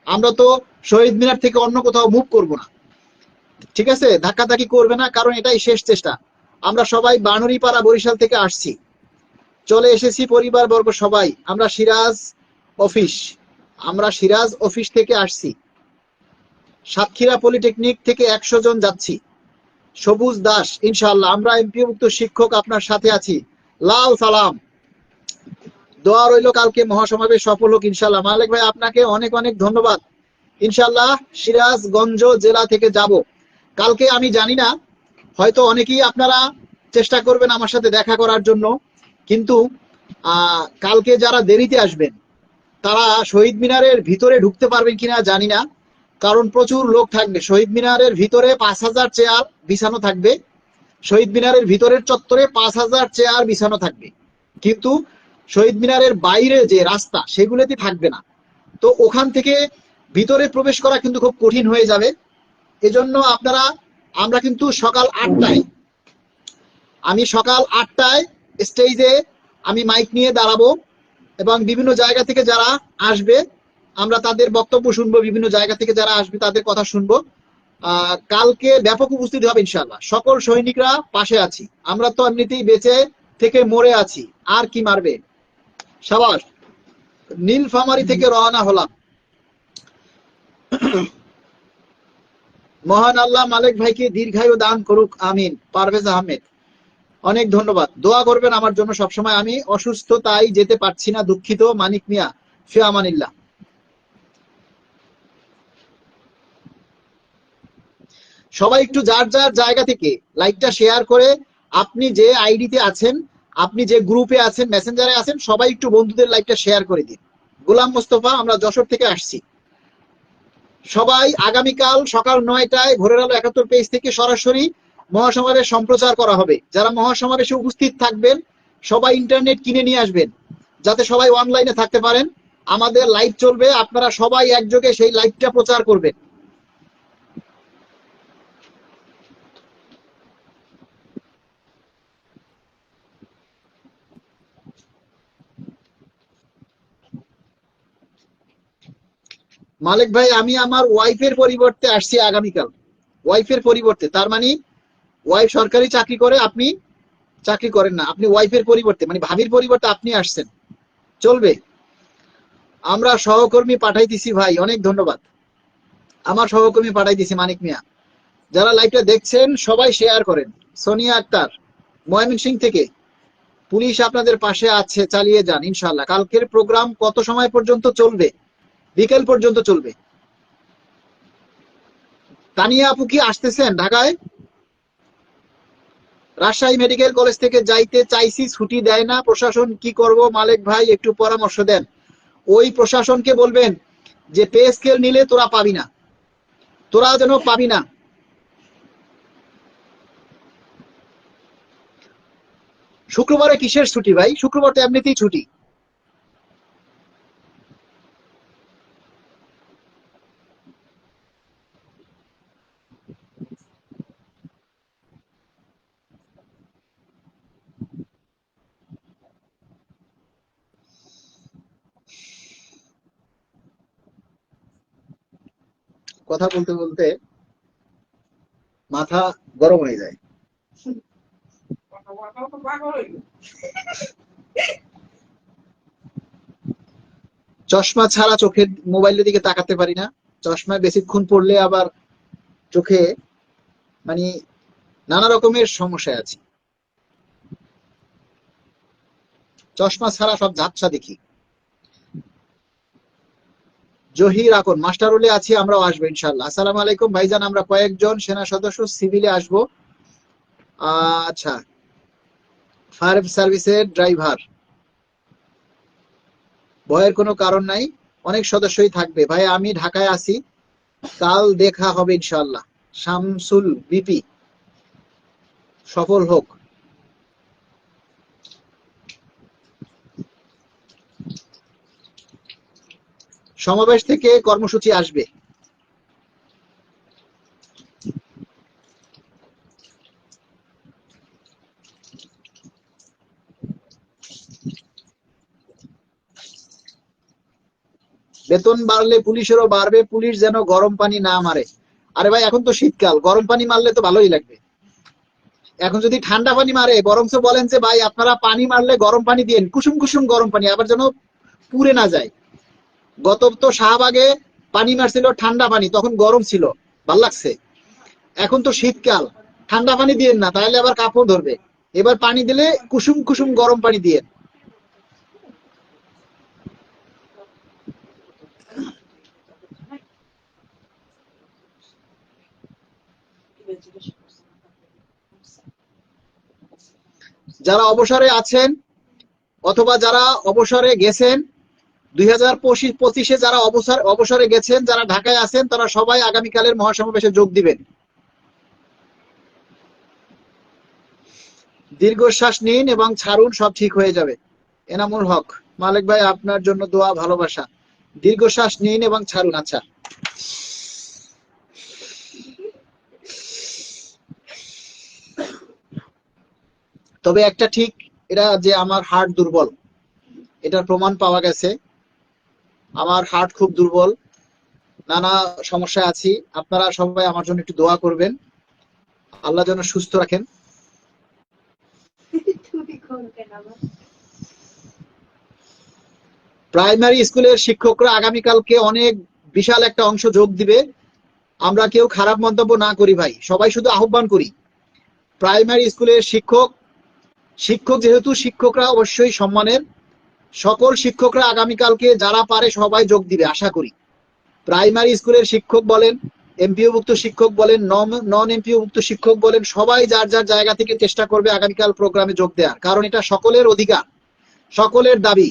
আমরা তো শহীদ মিনার থেকে অন্য কোথাও মুভ করব না। ঠিক আছে, ধাক্কাধাক্কি করবে না, কারণ এটাই শেষ চেষ্টা। আমরা সবাই বানুরিপাড়া বরিশাল থেকে আসছি, চলে এসেছি পরিবার বর্গ সবাই। আমরা সিরাজ অফিস থেকে আসছি। সাতক্ষীরা পলিটেকনিক থেকে 100 জন যাচ্ছি। সবুজ দাস, ইনশাআল্লাহ আমরা এমপিওভুক্ত শিক্ষক আপনার সাথে আছি। লাল সালাম, দোয়া রইল কালকে মহাসমাবেশ সফল হোক ইনশাআল্লাহ। মালিক ভাই, আপনাকে অনেক অনেক ধন্যবাদ। ইনশাআল্লাহ সিরাজগঞ্জ জেলা থেকে যাব কালকে। আমি জানি না, হয়তো অনেকেই আপনারা চেষ্টা করবেন আমার সাথে দেখা করার জন্য, কিন্তু কালকে যারা দেরিতে আসবেন তারা শহীদ মিনারের ভিতরে ঢুকতে পারবেন কিনা জানি না, কারণ প্রচুর লোক থাকবে। শহীদ মিনারের ভিতরে 5000 চেয়ার বিছানো থাকবে, শহীদ মিনারের ভিতরের চত্বরে 5000 চেয়ার বিছানো থাকবে, কিন্তু শহীদ মিনারের বাইরে যে রাস্তা সেগুলোতে থাকবে না। তো ওখান থেকে ভিতরে প্রবেশ করা কিন্তু খুব কঠিন হয়ে যাবে। এজন্য আমরা কিন্তু সকাল 8টায় স্টেজে আমি মাইক নিয়ে দাঁড়াবো, এবং বিভিন্ন জায়গা থেকে যারা আসবে আমরা তাদের বক্তব্য শুনবো, বিভিন্ন জায়গা থেকে যারা আসবে তাদের কথা শুনবো। কালকে ব্যাপক উপস্থিতি হবে ইনশাআল্লাহ। সকল সৈনিকরা পাশে আছি, আমরা তো এমনিতেই বেঁচে থেকে মরে আছি, আর কি মারবে। সাবাস, নীলফামারী থেকে রওনা হলাম। মহান আল্লাহ মালিক ভাইকে দীর্ঘায়ু দান করুক, আমিন। পারভেজ আহমেদ, অনেক ধন্যবাদ, দোয়া করবেন আমার জন্য সবসময়। আমি অসুস্থ, তাই যেতে পারছি না, দুঃখিত। মানিক মিয়া, ফি আমানিল্লাহ। সবাই একটু যার যার জায়গা থেকে লাইকটা শেয়ার করে, আপনি যে আইডিতে আছেন, আপনি যে গ্রুপে আছেন, মেসেঞ্জারে আছেন, সবাই একটু বন্ধুদের লাইকটা শেয়ার করে দিন। গোলাম মোস্তফা, আমরা যশোর থেকে আসছি। সবাই আগামীকাল সকাল 9টায় ভোরের আলো 71 পেজ থেকে সরাসরি মহাসমাবেশ সম্প্রচার করা হবে। যারা মহাসমাবেশে উপস্থিত থাকবেন সবাই ইন্টারনেট কিনে নিয়ে আসবেন, যাতে সবাই অনলাইনে থাকতে পারেন। আমাদের লাইভ চলবে, আপনারা সবাই একযোগে সেই লাইভটা প্রচার করবেন। মালিক ভাই, আমি আমার ওয়াইফের পরিবর্তে আসছি আগামীকাল। ওয়াইফের পরিবর্তে, তার মানে ওয়াইফ সরকারি চাকরি করে, আপনি চাকরি করেন না, আপনি ওয়াইফের পরিবর্তে মানে ভাবির পরিবর্তে আপনি আসছেন, চলবে। আমরা সহকর্মী পাঠাইতেছি ভাই, অনেক ধন্যবাদ। আমার সহকর্মী পাঠাইতেছি মানিক মিয়া। যারা লাইভটা দেখছেন সবাই শেয়ার করেন। সোনিয়া আক্তার, ময়মনসিংহ থেকে, পুলিশ আপনাদের পাশে আছে, চালিয়ে যান ইনশাআল্লাহ। কালকের প্রোগ্রাম কত সময় পর্যন্ত চলবে? বিকেল পর্যন্ত চলবে। তানিয়া আপু কি আসতেছেন ঢাকায়? রাজশাহী মেডিকেল কলেজ থেকে যাইতে চাইছি, ছুটি দেয় না প্রশাসন, কি করব মালিক ভাই একটু পরামর্শ দেন। ওই প্রশাসনকে বলবেন যে পে স্কেল নিলে তোরা পাবি না, তোরা যেন পাবি না। শুক্রবারে কিসের ছুটি ভাই? শুক্রবার তো এমনিতেই ছুটি। কথা বলতে বলতে মাথা গরম হয়ে যায়। চশমা ছাড়া চোখের মোবাইলের দিকে তাকাতে পারি না। চশমায় বেশিক্ষণ পড়লে আবার চোখে মানে নানা রকমের সমস্যা আছে। চশমা ছাড়া সব ঝাপসা দেখি। জহির আকন মাস্টারুলে আছি, আমরাও আসবো ইনশাল্লাহ। আসসালামু আলাইকুম ভাইজান, আমরা কয়েকজন সেনা সদস্য সিভিলে আসবো। আচ্ছা, ফায়ার সার্ভিসের ড্রাইভার, ভয়ের কোনো কারণ নাই, অনেক সদস্যই থাকবে। ভাই আমি ঢাকায় আছি, কাল দেখা হবে ইনশাল্লাহ। শামসুল বিপি, সফল হোক। সমাবেশ থেকে কর্মসূচি আসবে। বেতন বাড়লে পুলিশেরও বাড়বে, পুলিশ যেন গরম পানি না মারে। আরে ভাই এখন তো শীতকাল, গরম পানি মারলে তো ভালোই লাগবে। এখন যদি ঠান্ডা পানি মারে, বরঞ্চ বলেন যে ভাই আপনারা পানি মারলে গরম পানি দিন, কুসুম কুসুম গরম পানি, আবার যেন পুড়ে না যায়। গত তো শাহবাগে পানি মারছিল ঠান্ডা পানি, তখন গরম ছিল, ভাল লাগছে। এখন তো শীতকাল, ঠান্ডা পানি দিয়েন না, তাহলে আবার কাপড় ধরবে। এবার পানি দিলে কুসুম কুসুম গরম পানি দিয়ে। যারা অবসরে আছেন অথবা যারা অবসরে গেছেন, 2025-25 যারা অবসরে গেছেন, যারা ঢাকায় আছেন, তারা সবাই আগামীকালের মহাসমাবেশে যোগ দিবেন। দীর্ঘশ্বাস নিন এবং ছাড়ুন, সব ঠিক হয়ে যাবে। এনামুল হক, মালিক ভাই আপনার জন্য দোয়া, ভালোবাসা। দীর্ঘশ্বাস নিন এবং ছাড়ুন। আচ্ছা, তবে একটা ঠিক, এটা যে আমার হার্ট দুর্বল, এটার প্রমাণ পাওয়া গেছে। আমার হার্ট খুব দুর্বল, নানা সমস্যায় আছি। আপনারা সবাই আমার জন্য একটু দোয়া করবেন, আল্লাহ যেন সুস্থ রাখেন। প্রাইমারি স্কুলের শিক্ষকরা আগামীকালকে অনেক বিশাল একটা অংশ যোগ দিবে। আমরা কেউ খারাপ মন্তব্য না করি ভাই, সবাই শুধু আহ্বান করি। প্রাইমারি স্কুলের শিক্ষক, যেহেতু শিক্ষকরা অবশ্যই সম্মানের, সকল শিক্ষকরা আগামীকালকে যারা পারে সবাই যোগ দিবে আশা করি। প্রাইমারি স্কুলের শিক্ষক বলেন, এমপিওভুক্ত শিক্ষক বলেন, নন এমপিওভুক্ত শিক্ষক বলেন, সবাই যার যার জায়গা থেকে চেষ্টা করবে আগামীকাল প্রোগ্রামে যোগ দেওয়ার, কারণ এটা সকলের অধিকার, সকলের দাবি।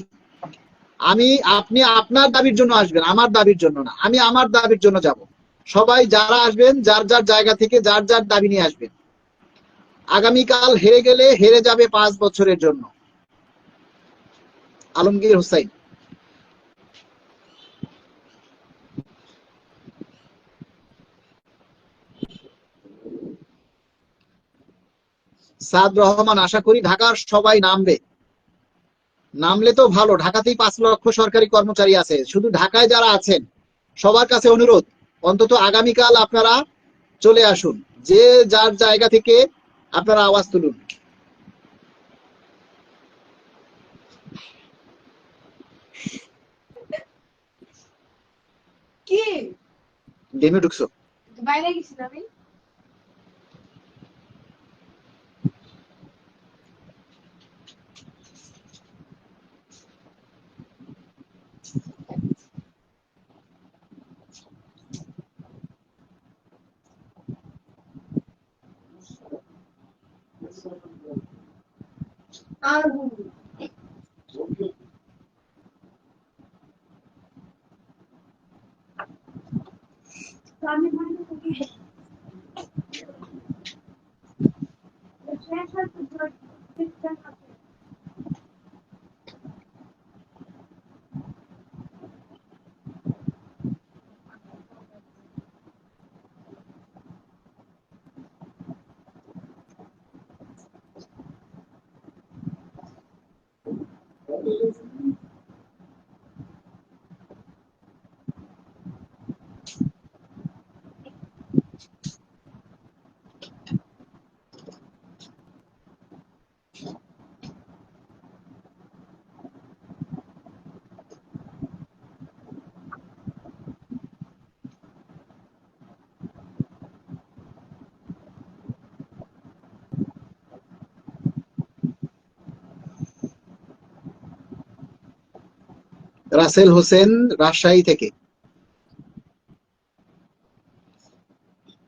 আপনি আপনার দাবির জন্য আসবেন, আমার দাবির জন্য না। আমি আমার দাবির জন্য যাব। সবাই যারা আসবেন যার যার জায়গা থেকে যার যার দাবি নিয়ে আসবেন। আগামীকাল হেরে গেলে হেরে যাবে 5 বছরের জন্য। আলমগীর হোসাইন, সাদ রহমান, আশা করি ঢাকার সবাই নামবে। নামলে তো ভালো, ঢাকাতেই 5 লক্ষ সরকারি কর্মচারী আছে। শুধু ঢাকায় যারা আছেন সবার কাছে অনুরোধ, অন্তত আগামীকাল আপনারা চলে আসুন, যে যার জায়গা থেকে আপনারা আওয়াজ তুলুন। কি গেমে ঢুকছো? বাইরে গেছি আমি। আর আমি রাসেল হোসেন রাজশাহী থেকে।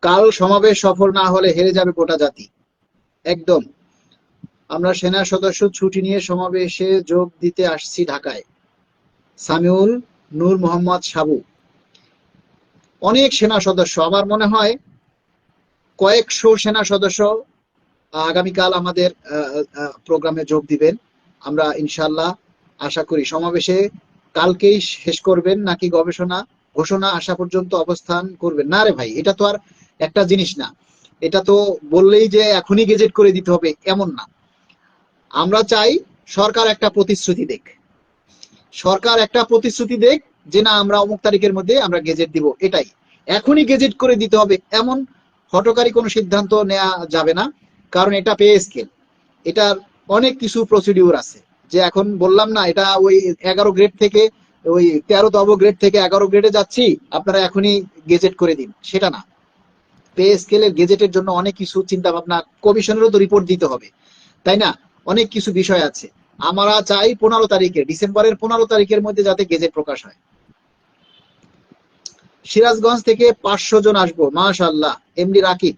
কাল সমাবেশ সফল না হলে হেরে যাবে গোটা জাতি। একদম। আমরা সেনা সদস্য ছুটি নিয়ে সমাবেশে যোগ দিতে আসছি ঢাকায়। সামিউল নূর মোহাম্মদ সাবু। অনেক সেনা সদস্য, আমার মনে হয় কয়েকশো সেনা সদস্য আগামীকাল আমাদের প্রোগ্রামে যোগ দিবেন। আমরা ইনশাল্লাহ আশা করি সমাবেশে কালকেই শেষ করবেন নাকি গবেষণা ঘোষণা আসা পর্যন্ত অবস্থান করবেন। না রে ভাই, এটা তো আর একটা জিনিস না। এটা তো বললেই যে এখনই গেজেট করে দিতে হবে এমন না। আমরা চাই সরকার একটা প্রতিশ্রুতি দেখ, সরকার একটা প্রতিশ্রুতি দেখ যে না আমরা অমুক তারিখের মধ্যে আমরা গেজেট দিব। এটাই, এখনই গেজেট করে দিতে হবে এমন হঠকারী কোনো সিদ্ধান্ত নেওয়া যাবে না। কারণ এটা পে স্কেল, এটার অনেক কিছু প্রসিডিউর আছে। যে এখন বললাম না, এটা ওই 11 গ্রেড থেকে ওই 13তম গ্রেড থেকে 11 গ্রেডে যাচ্ছি, আপনারা এখনই গেজেট করে দিন, সেটা না। পে স্কেলের গেজেটের জন্য অনেক কিছু চিন্তা ভাবনা, কমিশনেরও তো রিপোর্ট দিতে হবে, তাই না? অনেক কিছু বিষয় আছে। আমরা চাই 15 তারিখে, ডিসেম্বরের 15 তারিখের মধ্যে যাতে গেজেট প্রকাশ হয়। সিরাজগঞ্জ থেকে 500 জন আসবো, মাশাআল্লাহ। এমডি রাকিব,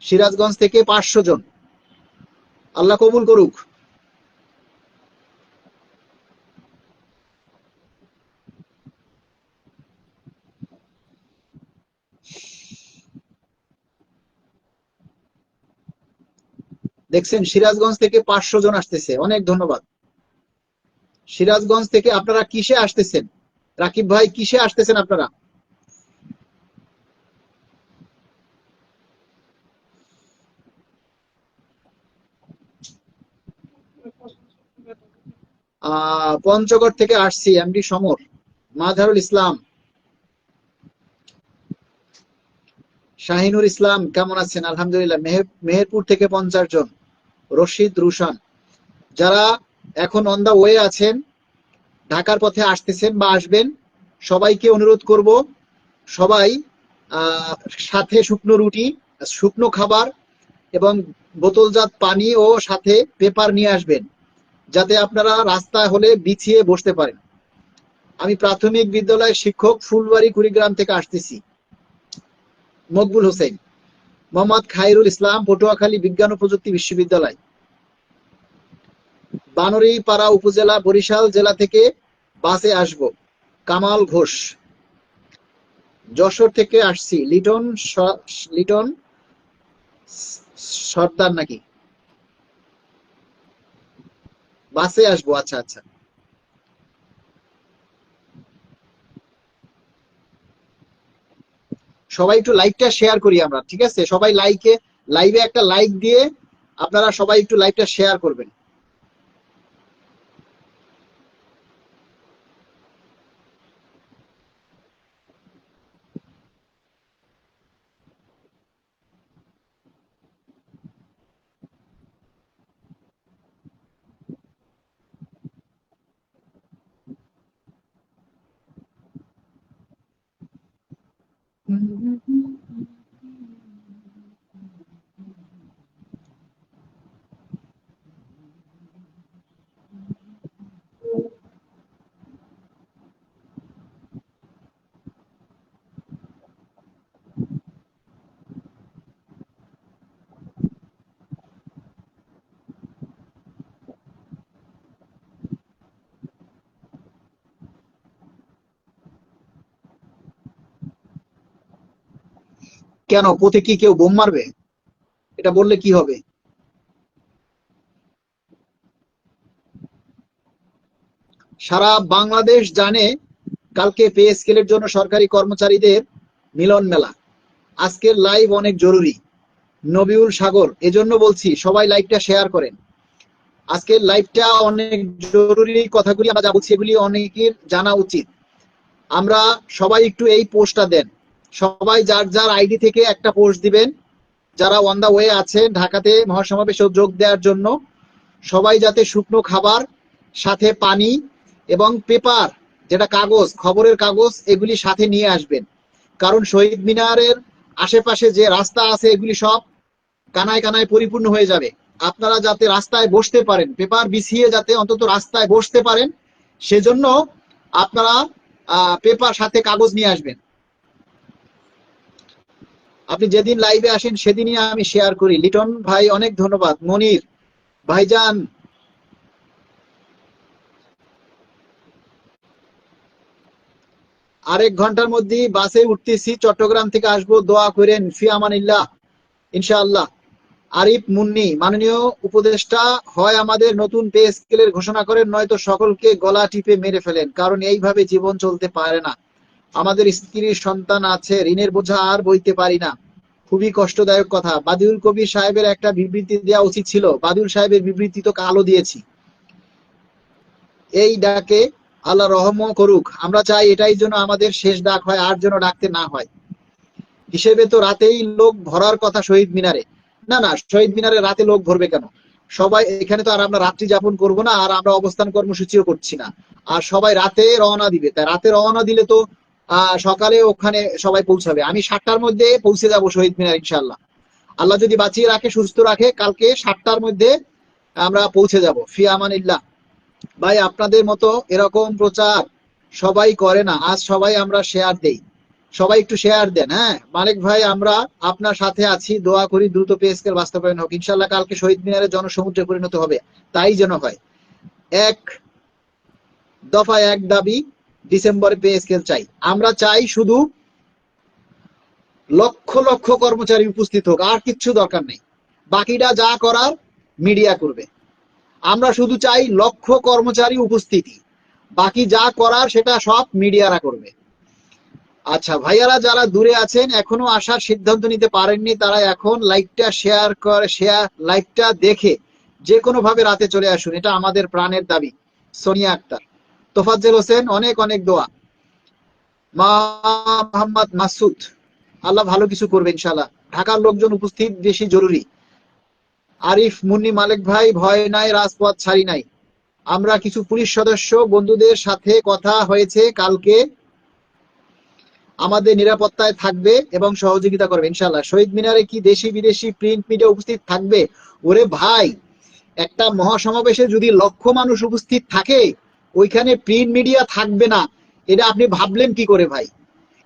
সিরাজগঞ্জ থেকে 500 জন, আল্লাহ কবুল করুক। দেখছেন, সিরাজগঞ্জ থেকে 500 জন আসতেছে, অনেক ধন্যবাদ। সিরাজগঞ্জ থেকে আপনারা কিসে আসতেছেন? রাকিব ভাই, কিসে আসতেছেন আপনারা? পঞ্চগড় থেকে আসছি, এমডি সমর। মাঝারুল ইসলাম, শাহিনুর ইসলাম কেমন আছেন? আলহামদুলিল্লাহ। মেহেরপুর থেকে 50 জন। রশিদ রুশান। যারা এখন অন দা ওয়ে আছেন, ঢাকার পথে আসতেছেন বা আসবেন, সবাইকে অনুরোধ করব, সবাই সাথে শুকনো রুটি, শুকনো খাবার এবং বোতলজাত পানি ও সাথে পেপার নিয়ে আসবেন, যাতে আপনারা রাস্তায় হলে বিছিয়ে বসতে পারেন। আমি প্রাথমিক বিদ্যালয়ের শিক্ষক, ফুলবাড়ি কুড়িগ্রাম থেকে আসতেছি। মকবুল হোসেন। মোহাম্মদ খায়রুল ইসলাম, পটুয়াখালী বিজ্ঞান ও প্রযুক্তি বিশ্ববিদ্যালয়। বানরীপাড়া উপজেলা, বরিশাল জেলা থেকে বাসে আসব। কামাল ঘোষ। যশোর থেকে আসছি, লিটন লিটন সর্দার নাকি? বাসে আসবো, আচ্ছা আচ্ছা। সবাই একটু লাইভটা শেয়ার করি আমরা, ঠিক আছে? সবাই লাইভে একটা লাইক দিয়ে আপনারা সবাই একটু লাইভটা শেয়ার করবেন। কেন, পথে কি কেউ বোম মারবে? এটা বললে কি হবে? সারা বাংলাদেশ জানে কালকে পে স্কেলের জন্য সরকারি কর্মচারীদের মিলন মেলা। আজকের লাইভ অনেক জরুরি। নবিউল সাগর, এজন্য বলছি সবাই লাইভটা শেয়ার করেন। আজকের লাইভটা অনেক জরুরি, কথাগুলি আমরা যা বলছি এগুলি অনেকের জানা উচিত। আমরা সবাই একটু এই পোস্টটা দেন, সবাই যার যার আইডি থেকে একটা পোস্ট দিবেন, যারা অন দা ওয়ে আছেন ঢাকাতে মহাসমাবেশে যোগ দেওয়ার জন্য। সবাই যাতে শুকনো খাবার, সাথে পানি এবং পেপার, যেটা কাগজ, খবরের কাগজ, এগুলি সাথে নিয়ে আসবেন। কারণ শহীদ মিনারের আশেপাশে যে রাস্তা আছে এগুলি সব কানায় কানায় পরিপূর্ণ হয়ে যাবে। আপনারা যাতে রাস্তায় বসতে পারেন, পেপার বিছিয়ে যাতে অন্তত রাস্তায় বসতে পারেন, সেজন্য আপনারা পেপার সাথে কাগজ নিয়ে আসবেন। আপনি যেদিন লাইভে আসেন সেদিনই আমি শেয়ার করি। লিটন ভাই অনেক ধন্যবাদ। মনির ভাইজান, আরেক ঘন্টার মধ্যে বাসে উঠতেছি, চট্টগ্রাম থেকে আসবো, দোয়া করেন। ফি আমানিল্লাহ, ইনশাআল্লাহ। আরিফ মুন্নি, মাননীয় উপদেষ্টা হয় আমাদের নতুন পে স্কেলের ঘোষণা করেন, নয়তো সকলকে গলা টিপে মেরে ফেলেন, কারণ এইভাবে জীবন চলতে পারে না। আমাদের স্ত্রী সন্তান আছে, ঋণের বোঝা আর বইতে পারি না। খুবই কষ্টদায়ক কথা। বাদিউল কবির সাহেবের একটা বিবৃতি দেওয়া উচিত ছিল। বাদিউল সাহেবের বিবৃতি তো কালো দিয়েছি। এই ডাকে আল্লাহ রহম করুক। আমরা চাই এটাই যেন আমাদের শেষ ডাক হয়, আর যেন ডাকতে না হয়। হিসেবে তো রাতেই লোক ভরার কথা শহীদ মিনারে। না না, শহীদ মিনারে রাতে লোক ভরবে কেন? সবাই এখানে তো আর আমরা রাত্রি যাপন করব না, আর আমরা অবস্থান কর্মসূচিও করছি না। আর সবাই রাতে রওনা দিবে, তাই রাতে রওনা দিলে তো সকালে ওখানে সবাই পৌঁছাবে। আমি 7টার মধ্যে পৌঁছে যাব শহীদ মিনার, ইনশাল্লাহ। আল্লাহ যদি বাঁচিয়ে রাখে, সুস্থ রাখে, কালকে 7টার মধ্যে আমরা পৌঁছে যাব। ফি আমানিল্লাহ। ভাই, আপনাদের মতো এরকম প্রচার সবাই করে না। আজ সবাই আমরা শেয়ার দেই, সবাই একটু শেয়ার দেন। হ্যাঁ মালিক ভাই, আমরা আপনার সাথে আছি, দোয়া করি দ্রুত পে স্কেল বাস্তবায়ন হোক, ইনশাল্লাহ। কালকে শহীদ মিনারে জনসমুদ্রে পরিণত হবে, তাই যেন হয়। এক দফা এক দাবি, ডিসেম্বরে পে স্কেল চাই। আমরা চাই শুধু লক্ষ লক্ষ কর্মচারী উপস্থিত হোক, আর কিচ্ছু দরকার নেই। বাকিটা যা করার মিডিয়া করবে। আমরা শুধু চাই লক্ষ কর্মচারী উপস্থিতি, বাকি যা করার সেটা সব মিডিয়ারা করবে। আচ্ছা ভাইয়ারা, যারা দূরে আছেন এখনো আসার সিদ্ধান্ত নিতে পারেননি, তারা এখন লাইভটা শেয়ার করে, লাইভটা দেখে যে কোনো ভাবে রাতে চলে আসুন, এটা আমাদের প্রাণের দাবি। সোনিয়া আক্তার, তোফাজ্জেল হোসেন, অনেক অনেক দোয়া। মা মোহাম্মদ মাসুদ, আল্লাহ ভালো কিছু করবে ইনশাল্লাহ। ঢাকার লোকজন উপস্থিত বেশি জরুরি। আরিফ মুন্নি, মালিক ভাই ভয় নাই, রাজপথ ছাড়ি নাই। আমরা কিছু পুলিশ সদস্য বন্ধুদের সাথে কথা হয়েছে, কালকে আমাদের নিরাপত্তায় থাকবে এবং সহযোগিতা করবে ইনশাল্লাহ। শহীদ মিনারে কি দেশি বিদেশি প্রিন্ট মিডিয়া উপস্থিত থাকবে? ওরে ভাই, একটা মহাসমাবেশে যদি লক্ষ মানুষ উপস্থিত থাকে, ওইখানে প্রিন্ট মিডিয়া থাকবে না, এটা আপনি ভাবলেন কি করে ভাই?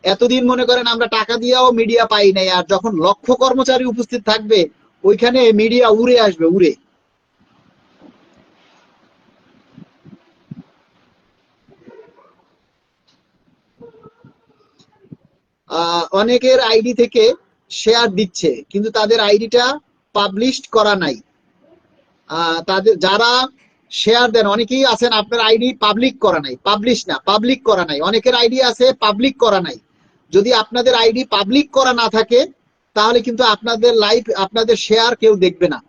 এতদিন মনে করেন আমরা টাকা দিয়েও মিডিয়া পাই নাই, আর যখন লক্ষ কর্মচারী উপস্থিত থাকবে, ওইখানে মিডিয়া উড়ে আসবে, উড়ে। অনেকের আইডি থেকে শেয়ার দিচ্ছে, কিন্তু তাদের আইডিটা পাবলিশ করা নাই। তাদের যারা শেয়ার দেন, অনেকেই আছেন আপনার আইডি পাবলিক করা নাই, পাবলিশ না, পাবলিক করা নাই। অনেকের আইডি আছে পাবলিক করা নাই। যদি আপনাদের আইডি পাবলিক করা না থাকে, তাহলে কিন্তু আপনাদের লাইভ, আপনাদের শেয়ার কেউ দেখবে না।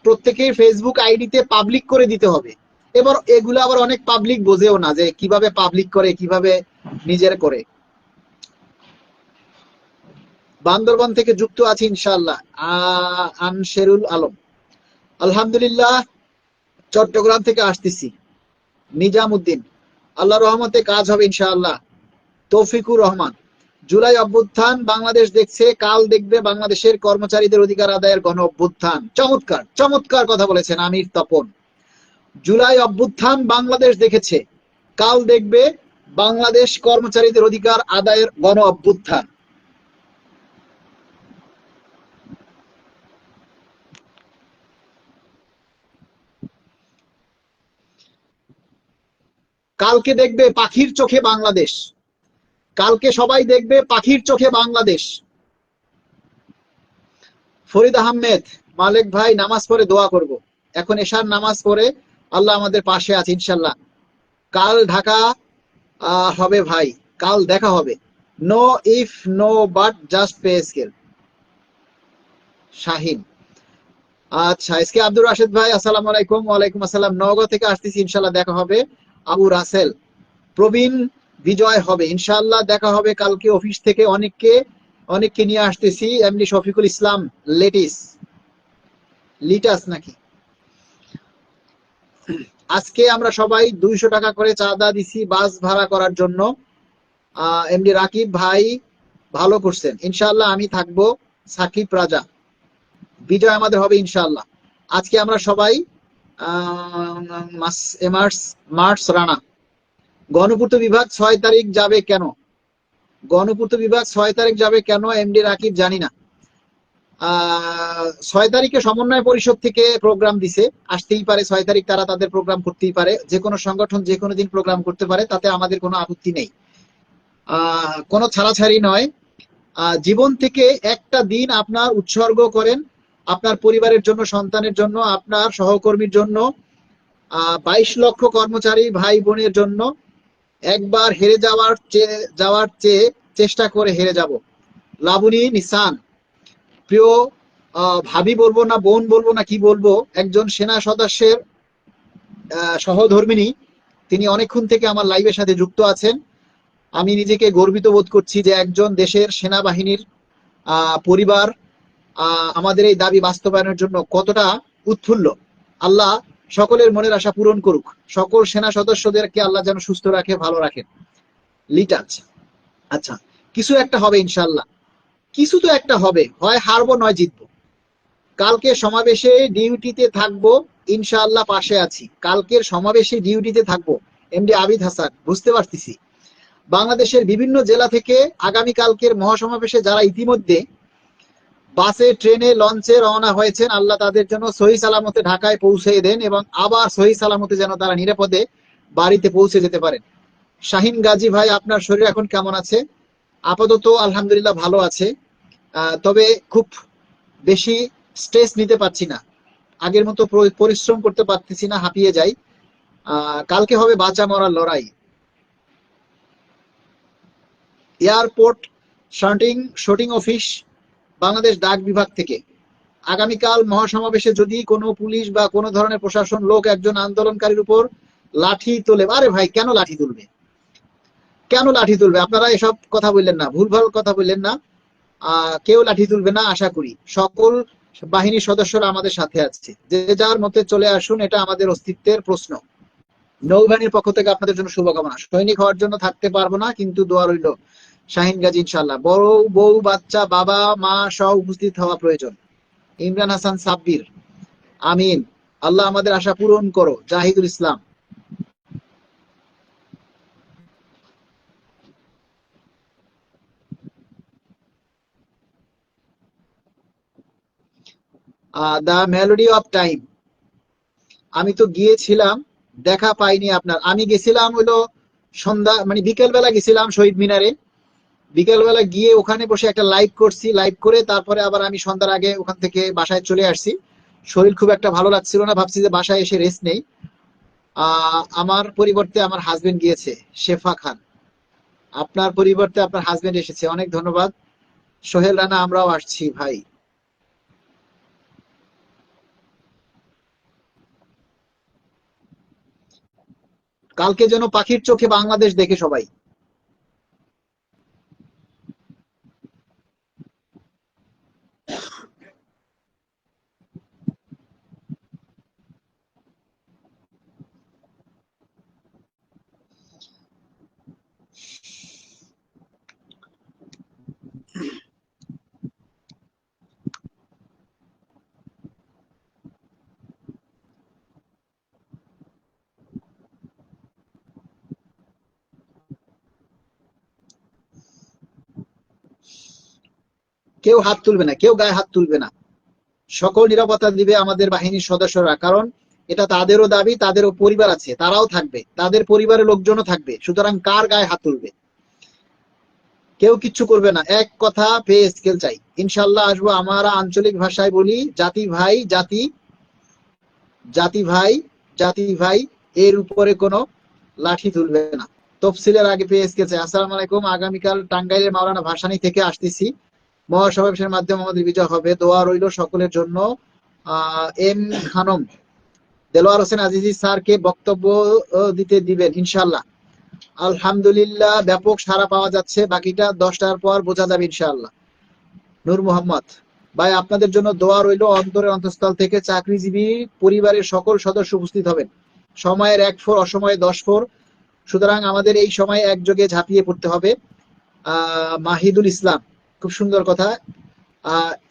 প্রত্যেকের ফেসবুক আইডিতে পাবলিক করে দিতে হবে। এবার এগুলো আবার অনেক পাবলিক বোঝেও না যে কিভাবে পাবলিক করে, কিভাবে নিজের করে। বান্দরবান থেকে যুক্ত আছি ইনশাআল্লাহ। আনশেরুল আলম, আলহামদুলিল্লাহ। চট্টগ্রাম থেকে আসতেছি। নিজামুদ্দিন, আল্লাহ রহমতে কাজ হবে ইনশাআল্লাহ। তৌফিকুর রহমান, জুলাই অভ্যুত্থান বাংলাদেশ দেখছে, কাল দেখবে বাংলাদেশের কর্মচারীদের অধিকার আদায়ের গণ অভ্যুত্থান। চমৎকার চমৎকার কথা বলেছেন আমির তপন। জুলাই অভ্যুত্থান বাংলাদেশ দেখেছে, কাল দেখবে বাংলাদেশ কর্মচারীদের অধিকার আদায়ের গণ অভ্যুত্থান। কালকে দেখবে পাখির চোখে বাংলাদেশ, কালকে সবাই দেখবে পাখির চোখে বাংলাদেশ। ফরিদ আহমেদ, মালিক ভাই নামাজ পড়ে দোয়া করব। এখন এশার নামাজ পড়ে, আল্লাহ আমাদের পাশে আছে ইনশাল্লাহ। কাল ঢাকা হবে ভাই, কাল দেখা হবে। No if no but, just pay scale. Shahin, আচ্ছা। এসকে আব্দুর রাশেদ ভাই, আসসালামু আলাইকুম। ওয়ালাইকুম আসসালাম। নওগাঁ থেকে আসতেছি, ইনশাল্লাহ দেখা হবে। আবু রাসেল, প্রবীণ বিজয় হবে ইনশাআল্লাহ, দেখা হবে কালকে। অফিস থেকে অনেককে নিয়ে আসতেছি। এমনি শফিকুল ইসলাম, লিটাস নাকি। আজকে আমরা সবাই 200 টাকা করে চাঁদা দিছি বাস ভাড়া করার জন্য। এমনি রাকিব ভাই ভালো করছেন ইনশাআল্লাহ। আমি থাকবো। সাকিব রাজা, বিজয় আমাদের হবে ইনশাআল্লাহ। আজকে আমরা সবাই মার্স রানা, গণপূর্ত বিভাগ 6 তারিখ যাবে কেন? গণপূর্ত বিভাগ 6 তারিখ যাবে কেন এমডি রাকিব জানি না। 6 তারিখে সমন্বয় পরিষদ থেকে প্রোগ্রাম দিছে, আসতেই পারে 6 তারিখ, তারা তাদের প্রোগ্রাম করতেই পারে। যে কোনো সংগঠন যে কোনো দিন প্রোগ্রাম করতে পারে, তাতে আমাদের কোনো আপত্তি নেই। কোনো ছাড়াছাড়ি নয়। জীবন থেকে একটা দিন আপনার উৎসর্গ করেন আপনার পরিবারের জন্য, সন্তানের জন্য, আপনার সহকর্মীর জন্য, 22 লক্ষ কর্মচারী ভাই বোনের জন্য। একবার হেরে যাওয়ার চেয়ে চেষ্টা করে হেরে যাব। লাবণী নিসান, প্রিয় ভাবি বলবো না বোন বলবো না কি বলবো, একজন সেনা সদস্যের সহধর্মিণী, তিনি অনেকক্ষণ থেকে আমার লাইভের সাথে যুক্ত আছেন। আমি নিজেকে গর্বিত বোধ করছি যে একজন দেশের সেনাবাহিনীর পরিবার আমাদের এই দাবি বাস্তবায়নের জন্য কতটা উৎফুল্ল। আল্লাহ সকলের মনের আশা পূরণ করুক, সকল সেনা সদস্যদেরকে আল্লাহ যেন সুস্থ রাখে, ভালো রাখেন। লিটাচ, আচ্ছা, কিছু একটা হবে ইনশাল্লাহ, কিছু তো একটা হবে, হয় হারবো নয় জিতবো। কালকে সমাবেশে ডিউটিতে থাকবো ইনশাআল্লাহ, পাশে আছি। কালকের সমাবেশে ডিউটিতে থাকবো। এমডি আবিদ হাসান, বুঝতে পারতেছি বাংলাদেশের বিভিন্ন জেলা থেকে আগামী কালকের মহাসমাবেশে যারা ইতিমধ্যে বাসে, ট্রেনে, লঞ্চে রওনা হয়েছেন, আল্লাহ তাদের জন্য সহি সালামতে ঢাকায় পৌঁছে দেন এবং আবার সহি সালামতে যেন তারা নিরাপদে বাড়িতে পৌঁছে যেতে পারেন। শাহিন গাজী ভাই, আপনার শরীর এখন কেমন আছে? আপাতত আলহামদুলিল্লাহ ভালো আছে, তবে খুব বেশি স্ট্রেস নিতে পারছি না, আগের মতো পরিশ্রম করতে পারতেছি না, হাঁপিয়ে যাই। কালকে হবে বাঁচা মরার লড়াই। এয়ারপোর্ট শটিং অফিস, বাংলাদেশ ডাক বিভাগ থেকে আগামীকাল মহাসমাবেশে যদি কোনো পুলিশ বা কোনো ধরনের প্রশাসন লোক একজন আন্দোলনকারীর উপর লাঠি তোলে, আরে ভাই কেন লাঠি তুলবে, কেন লাঠি তুলবে? আপনারা এসব কথা বললেন না, ভুলভাল কথা বললেন না। কেউ লাঠি তুলবে না আশা করি। সকল বাহিনীর সদস্যরা আমাদের সাথে আছে, যে যার মতে চলে আসুন, এটা আমাদের অস্তিত্বের প্রশ্ন। নৌবাহিনীর পক্ষ থেকে আপনাদের জন্য শুভকামনা। সৈনিক হওয়ার জন্য থাকতে পারবো না, কিন্তু দোয়া রইল। শাহিন গাজী, ইনশাল্লাহ বড় বউ বাচ্চা বাবা মা সহ উপস্থিত হওয়া প্রয়োজন। ইমরান হাসান সাব্বির, আমিন। আল্লাহ আমাদের আশা পূরণ করো। জাহিদুল ইসলাম, দ্য মেলোডি অফ টাইম, আমি তো গিয়েছিলাম, দেখা পাইনি আপনার। আমি গেছিলাম হলো সন্ধ্যা, মানে বিকেল বেলা গেছিলাম শহীদ মিনারে। বিকেল বেলা গিয়ে ওখানে বসে একটা লাইভ করছি, লাইভ করে তারপরে আবার আমি সন্ধ্যার আগে ওখান থেকে বাসায় চলে আসছি। শরীর খুব একটা ভালো লাগছিল না, ভাবছি যে বাসায় এসে রেস্ট নেই। আমার পরিবর্তে আমার হাজবেন্ড গিয়েছে, শেফা খান। আপনার পরিবর্তে আপনার হাজবেন্ড এসেছে, অনেক ধন্যবাদ। সোহেল রানা, আমরাও আসছি ভাই। কালকে যেন পাখির চোখে বাংলাদেশ দেখে সবাই। কেউ হাত তুলবে না, কেউ গায়ে হাত তুলবে না। সকল নিরাপত্তা দিবে আমাদের বাহিনীর সদস্যরা, কারণ এটা তাদেরও দাবি, তাদেরও পরিবার আছে, তারাও থাকবে, তাদের পরিবারের লোকজনও থাকবে। সুতরাং কার গায়ে হাত তুলবে? কেউ কিচ্ছু করবে না। এক কথা পে স্কেল চাই, ইনশাল্লাহ আসবো। আমরা আঞ্চলিক ভাষায় বলি জাতি ভাই, জাতি জাতি ভাই, জাতি ভাই, এর উপরে কোনো লাঠি তুলবে না। তফসিলের আগে পে স্কেল চাই। আসসালামু আলাইকুম। আগামীকাল টাঙ্গাইলের মাওলানা ভাসানী থেকে আসতেছি। মহাসমাবেশের মাধ্যমে আমাদের বিজয় হবে, দোয়া রইল সকলের জন্য। এম খানম, দেলোয়ার হোসেন আজিজি স্যারকে বক্তব্য দিতে দিবেন ইনশাল্লাহ। আলহামদুলিল্লাহ ব্যাপক সাড়া পাওয়া যাচ্ছে, বাকিটা 10টার পর বোঝা যাবে ইনশাআল্লাহ। নূর মোহাম্মদ ভাই, আপনাদের জন্য দোয়া রইল অন্তরের অন্তঃস্থল থেকে। চাকরিজীবী পরিবারের সকল সদস্য উপস্থিত হবেন। সময়ের 1 ফোর, অসময়ে 10 ফোর, সুতরাং আমাদের এই সময় একযোগে ঝাঁপিয়ে পড়তে হবে। মাহিদুল ইসলাম, খুব সুন্দর কথা।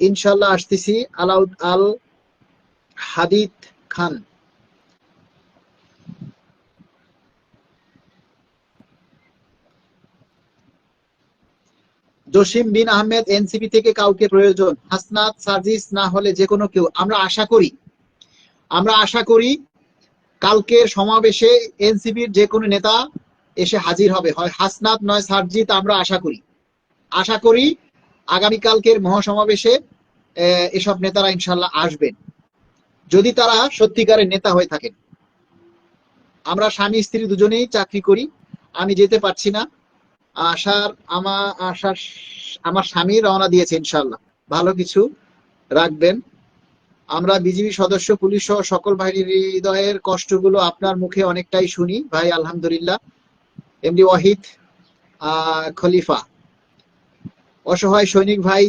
ইনশাল্লাহ আসতেছি। আল হাদিদ খান, জসিম বিন আহমেদ, এনসিপি থেকে কাউকে প্রয়োজন, হাসনাত সার্জিস না হলে যে কোনো কেউ। আমরা আশা করি কালকের সমাবেশে এনসিপির যে কোনো নেতা এসে হাজির হবে, হয় হাসনাত নয় সার্জিত। আমরা আশা করি আগামীকালকের মহাসমাবেশে এসব নেতারা ইনশাল্লাহ আসবেন, যদি তারা সত্যিকারের নেতা হয়ে থাকেন। আমরা স্বামী স্ত্রী দুজনেই চাকরি করি, আমি যেতে পারছি না। আশার আমার স্বামী রওনা দিয়েছে, ইনশাল্লাহ ভালো কিছু রাখবেন। আমরা বিজিবি সদস্য, পুলিশ সহ সকল বাহিনীর হৃদয়ের কষ্টগুলো আপনার মুখে অনেকটাই শুনি ভাই, আলহামদুলিল্লাহ। এমডি ওয়াহিদ খলিফা, অসহায় সৈনিক ভাই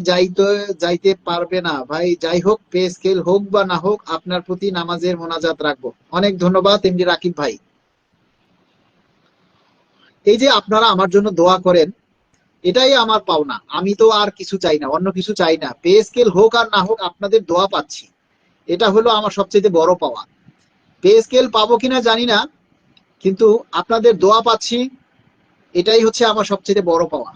যাইতে পারবে না ভাই, যাই হোক পে স্কেল হোক বা না হোক, আপনার প্রতি নামাজের মোনাজাত রাখবো। অনেক ধন্যবাদ এমডি রাকিব ভাই। এই যে আপনারা আমার জন্য দোয়া করেন, এটাই আমার পাওনা। আমি তো আর কিছু চাই না, অন্য কিছু চাই না। পে স্কেল হোক আর না হোক, আপনাদের দোয়া পাচ্ছি, এটা হলো আমার সবচেয়ে বড় পাওয়া। পে স্কেল পাবো কিনা জানি না, কিন্তু আপনাদের দোয়া পাচ্ছি, এটাই হচ্ছে আমার সবচেয়ে বড় পাওয়া।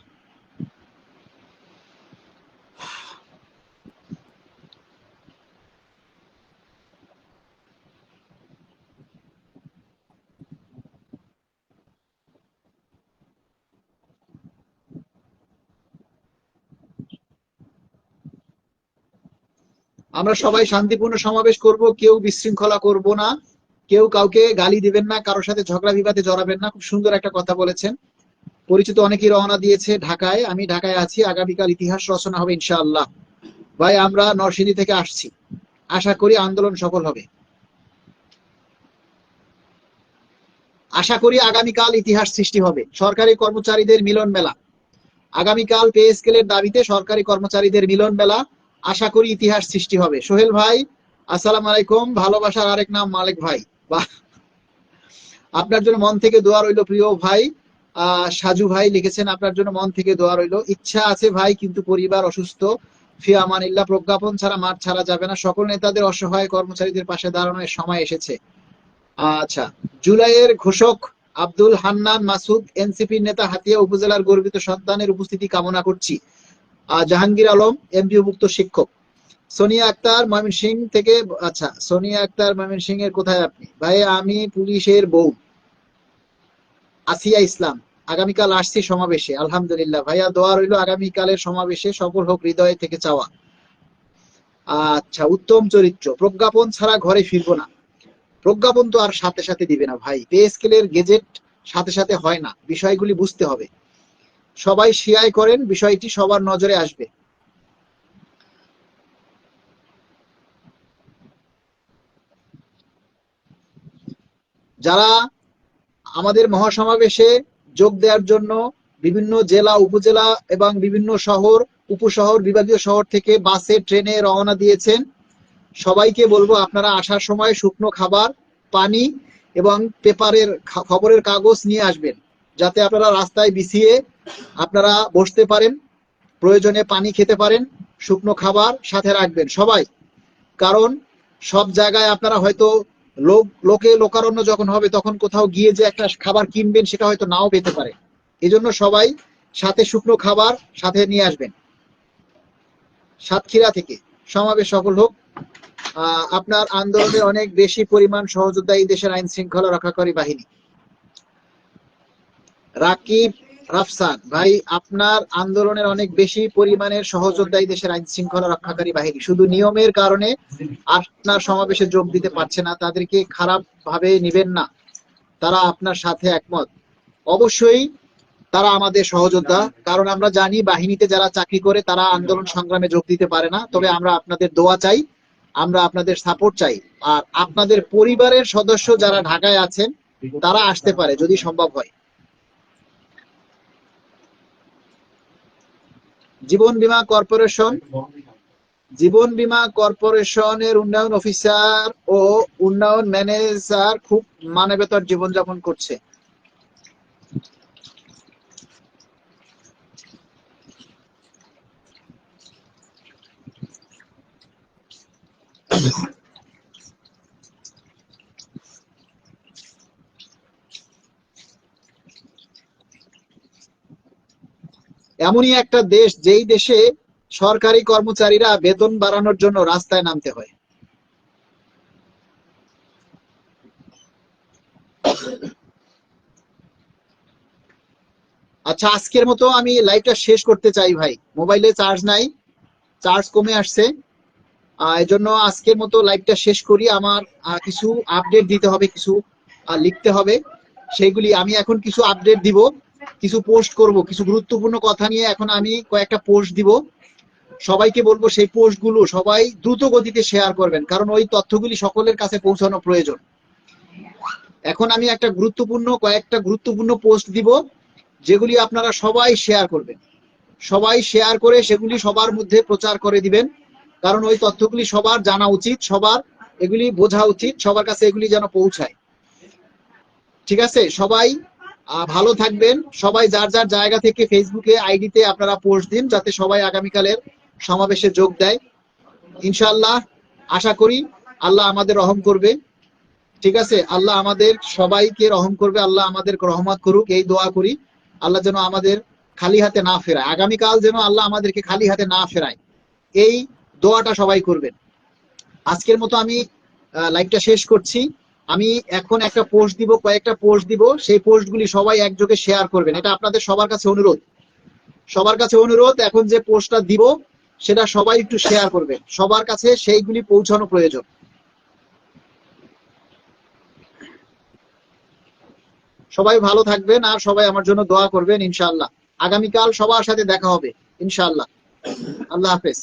আমরা সবাই শান্তিপূর্ণ সমাবেশ করব, কেউ বিশৃঙ্খলা করব না, কেউ কাউকে গালি দিবেন না, কারোর সাথে ঝগড়া বিবাদে জড়াবেন না। খুব সুন্দর একটা কথা বলেছেন। পরিচিত অনেকেই রওনা দিয়েছে ঢাকায়, আমি ঢাকায় আছি। আগামীকাল ইতিহাস রচনা হবে ইনশাআল্লাহ। ভাই আমরা নরসিংদী থেকে আসছি, আশা করি আন্দোলন সফল হবে। আশা করি আগামীকাল ইতিহাস সৃষ্টি হবে। সরকারি কর্মচারীদের মিলন মেলা আগামীকাল, পে স্কেলের দাবিতে সরকারি কর্মচারীদের মিলন মেলা, আশা করি ইতিহাস সৃষ্টি হবে। সোহেল ভাই আসসালাম আলাইকুম, ভালোবাসার আরেক নাম মালিক ভাই। বাহ, আপনার জন্য মন থেকে দোয়া রইল প্রিয় ভাই। সাজু ভাই লিখেছেন, আপনার জন্য মন থেকে দোয়া রইল। ইচ্ছা আছে ভাই, কিন্তু পরিবার অসুস্থ। ফি আমানিল্লাহ। প্রজ্ঞাপন ছাড়া মাঠ ছাড়া যাবে না, সকল নেতাদের অসহায় কর্মচারীদের পাশে দাঁড়ানোর সময় এসেছে। আচ্ছা, জুলাইয়ের ঘোষক আব্দুল হান্নান মাসুদ, এনসিপির নেতা, হাতিয়া উপজেলার গর্বিত সন্তানের উপস্থিতি কামনা করছি। জাহাঙ্গীর আলম, এমপিওভুক্ত শিক্ষক। সোনিয়া আক্তার ময়মনসিংহ থেকে। আচ্ছা, সোনিয়া আক্তার ময়মনসিংহ এর কোথায় আপনি? ভাই আমি পুলিশের বউ। আসিয়া ইসলাম, আগামীকাল আসছি সমাবেশে। আলহামদুলিল্লাহ ভাইয়া, দোয়া রইল আগামীকালের সমাবেশে সফল হোক, হৃদয় থেকে চাওয়া। আচ্ছা, উত্তম চরিত্র, প্রজ্ঞাপন ছাড়া ঘরে ফিরবো না। প্রজ্ঞাপন তো আর সাথে সাথে দিবে না ভাই, পে স্কেলের গেজেট সাথে সাথে হয় না, বিষয়গুলি বুঝতে হবে। সবাই শিয়ায় করেন, বিষয়টি সবার নজরে আসবে। যারা আমাদের মহাসমাবেশে যোগ দেওয়ার জন্য বিভিন্ন জেলা, উপজেলা এবং বিভিন্ন শহর, উপশহর, বিভাগীয় শহর থেকে বাসে, ট্রেনে রওনা দিয়েছেন, সবাইকে বলবো আপনারা আসার সময় শুকনো খাবার, পানি এবং পেপারের খবরের কাগজ নিয়ে আসবেন, যাতে আপনারা রাস্তায় বিছিয়ে আপনারা বসতে পারেন, প্রয়োজনে পানি খেতে পারেন, শুকনো খাবার সাথে রাখবেন সবাই। কারণ সব জায়গায় আপনারা হয়তো লোকে লোকারণ্য যখন হবে, তখন কোথাও গিয়ে যে একটা খাবার কিনবেন, সেটা হয়তো নাও পেতে পারে। এজন্য সবাই সাথে শুকনো খাবার সাথে নিয়ে আসবেন। সাতক্ষীরা থেকে সমাবেশ সফল হোক। আপনার আন্দোলনের অনেক বেশি পরিমাণ সহযোদ্ধা এই দেশের আইন শৃঙ্খলা রক্ষাকারী বাহিনী। রাকিব রাফসান ভাই, আপনার আন্দোলনের অনেক বেশি পরিমাণের সহযোদ্ধা এই দেশের আইন শৃঙ্খলা রক্ষাকারী বাহিনী। শুধু নিয়মের কারণে আপনার সমাবেশে যোগ দিতে পারছে না, তাদেরকে খারাপ ভাবে নিবেন না, তারা আপনার সাথে একমত। অবশ্যই তারা আমাদের সহযোদ্ধা, কারণ আমরা জানি বাহিনীতে যারা চাকরি করে তারা আন্দোলন সংগ্রামে যোগ দিতে পারে না। তবে আমরা আপনাদের দোয়া চাই, আমরা আপনাদের সাপোর্ট চাই। আর আপনাদের পরিবারের সদস্য যারা ঢাকায় আছেন, তারা আসতে পারে যদি সম্ভব হয়। জীবন বীমা কর্পোরেশন, জীবন বীমা কর্পোরেশনের উন্নয়ন অফিসার ও উন্নয়ন ম্যানেজার খুব মানবেতর জীবনযাপন করছে। এমনই একটা দেশ যেই দেশে সরকারি কর্মচারীরা বেতন বাড়ানোর জন্য রাস্তায় নামতে হয়। আচ্ছা, আজকের মতো আমি লাইভটা শেষ করতে চাই ভাই, মোবাইলে চার্জ নাই, চার্জ কমে আসছে। এই জন্য আজকের মতো লাইভটা শেষ করি। আমার কিছু আপডেট দিতে হবে, কিছু লিখতে হবে, সেইগুলি আমি এখন কিছু আপডেট দিব, কিছু পোস্ট করব, কিছু গুরুত্বপূর্ণ কথা নিয়ে এখন আমি কয়েকটা পোস্ট দিব। সবাইকে বলবো সেই পোস্টগুলো সবাই দ্রুত গতিতে শেয়ার করবেন, কারণ ওই তথ্যগুলি সকলের কাছে পৌঁছানো প্রয়োজন। এখন আমি কয়েকটা গুরুত্বপূর্ণ পোস্ট দিব, যেগুলি আপনারা সবাই শেয়ার করবেন, সবাই শেয়ার করে সেগুলি সবার মধ্যে প্রচার করে দিবেন, কারণ ওই তথ্যগুলি সবার জানা উচিত, সবার এগুলি বোঝা উচিত, সবার কাছে এগুলি যেন পৌঁছায়। ঠিক আছে, সবাই ভালো থাকবেন। সবাই যার যার জায়গা থেকে ফেসবুকে আইডিতে আপনারা পোস্ট দিন, যাতে সবাই আগামীকালের সমাবেশে যোগ দেয়। ইনশাআল্লাহ আশা করি আল্লাহ আমাদের রহম করবে। ঠিক আছে, আল্লাহ আমাদের সবাইকে রহম করবে, আল্লাহ আমাদের রহমত করুক, এই দোয়া করি। আল্লাহ যেন আমাদের খালি হাতে না ফেরায়, আগামীকাল যেন আল্লাহ আমাদেরকে খালি হাতে না ফেরায়, এই দোয়াটা সবাই করবেন। আজকের মতো আমি লাইভটা শেষ করছি। আমি এখন একটা পোস্ট দিব, কয়েকটা পোস্ট দিব, সেই পোস্টগুলি সবাই একযোগে শেয়ার করবেন, এটা আপনাদের সবার কাছে অনুরোধ। সবার কাছে অনুরোধ, এখন যে পোস্টটা দিব সেটা সবাই একটু শেয়ার করবেন, সবার কাছে সেইগুলি পৌঁছানো প্রয়োজন। সবাই ভালো থাকবেন আর সবাই আমার জন্য দোয়া করবেন। ইনশাআল্লাহ আগামীকাল সবার সাথে দেখা হবে ইনশাআল্লাহ। আল্লাহ হাফেজ।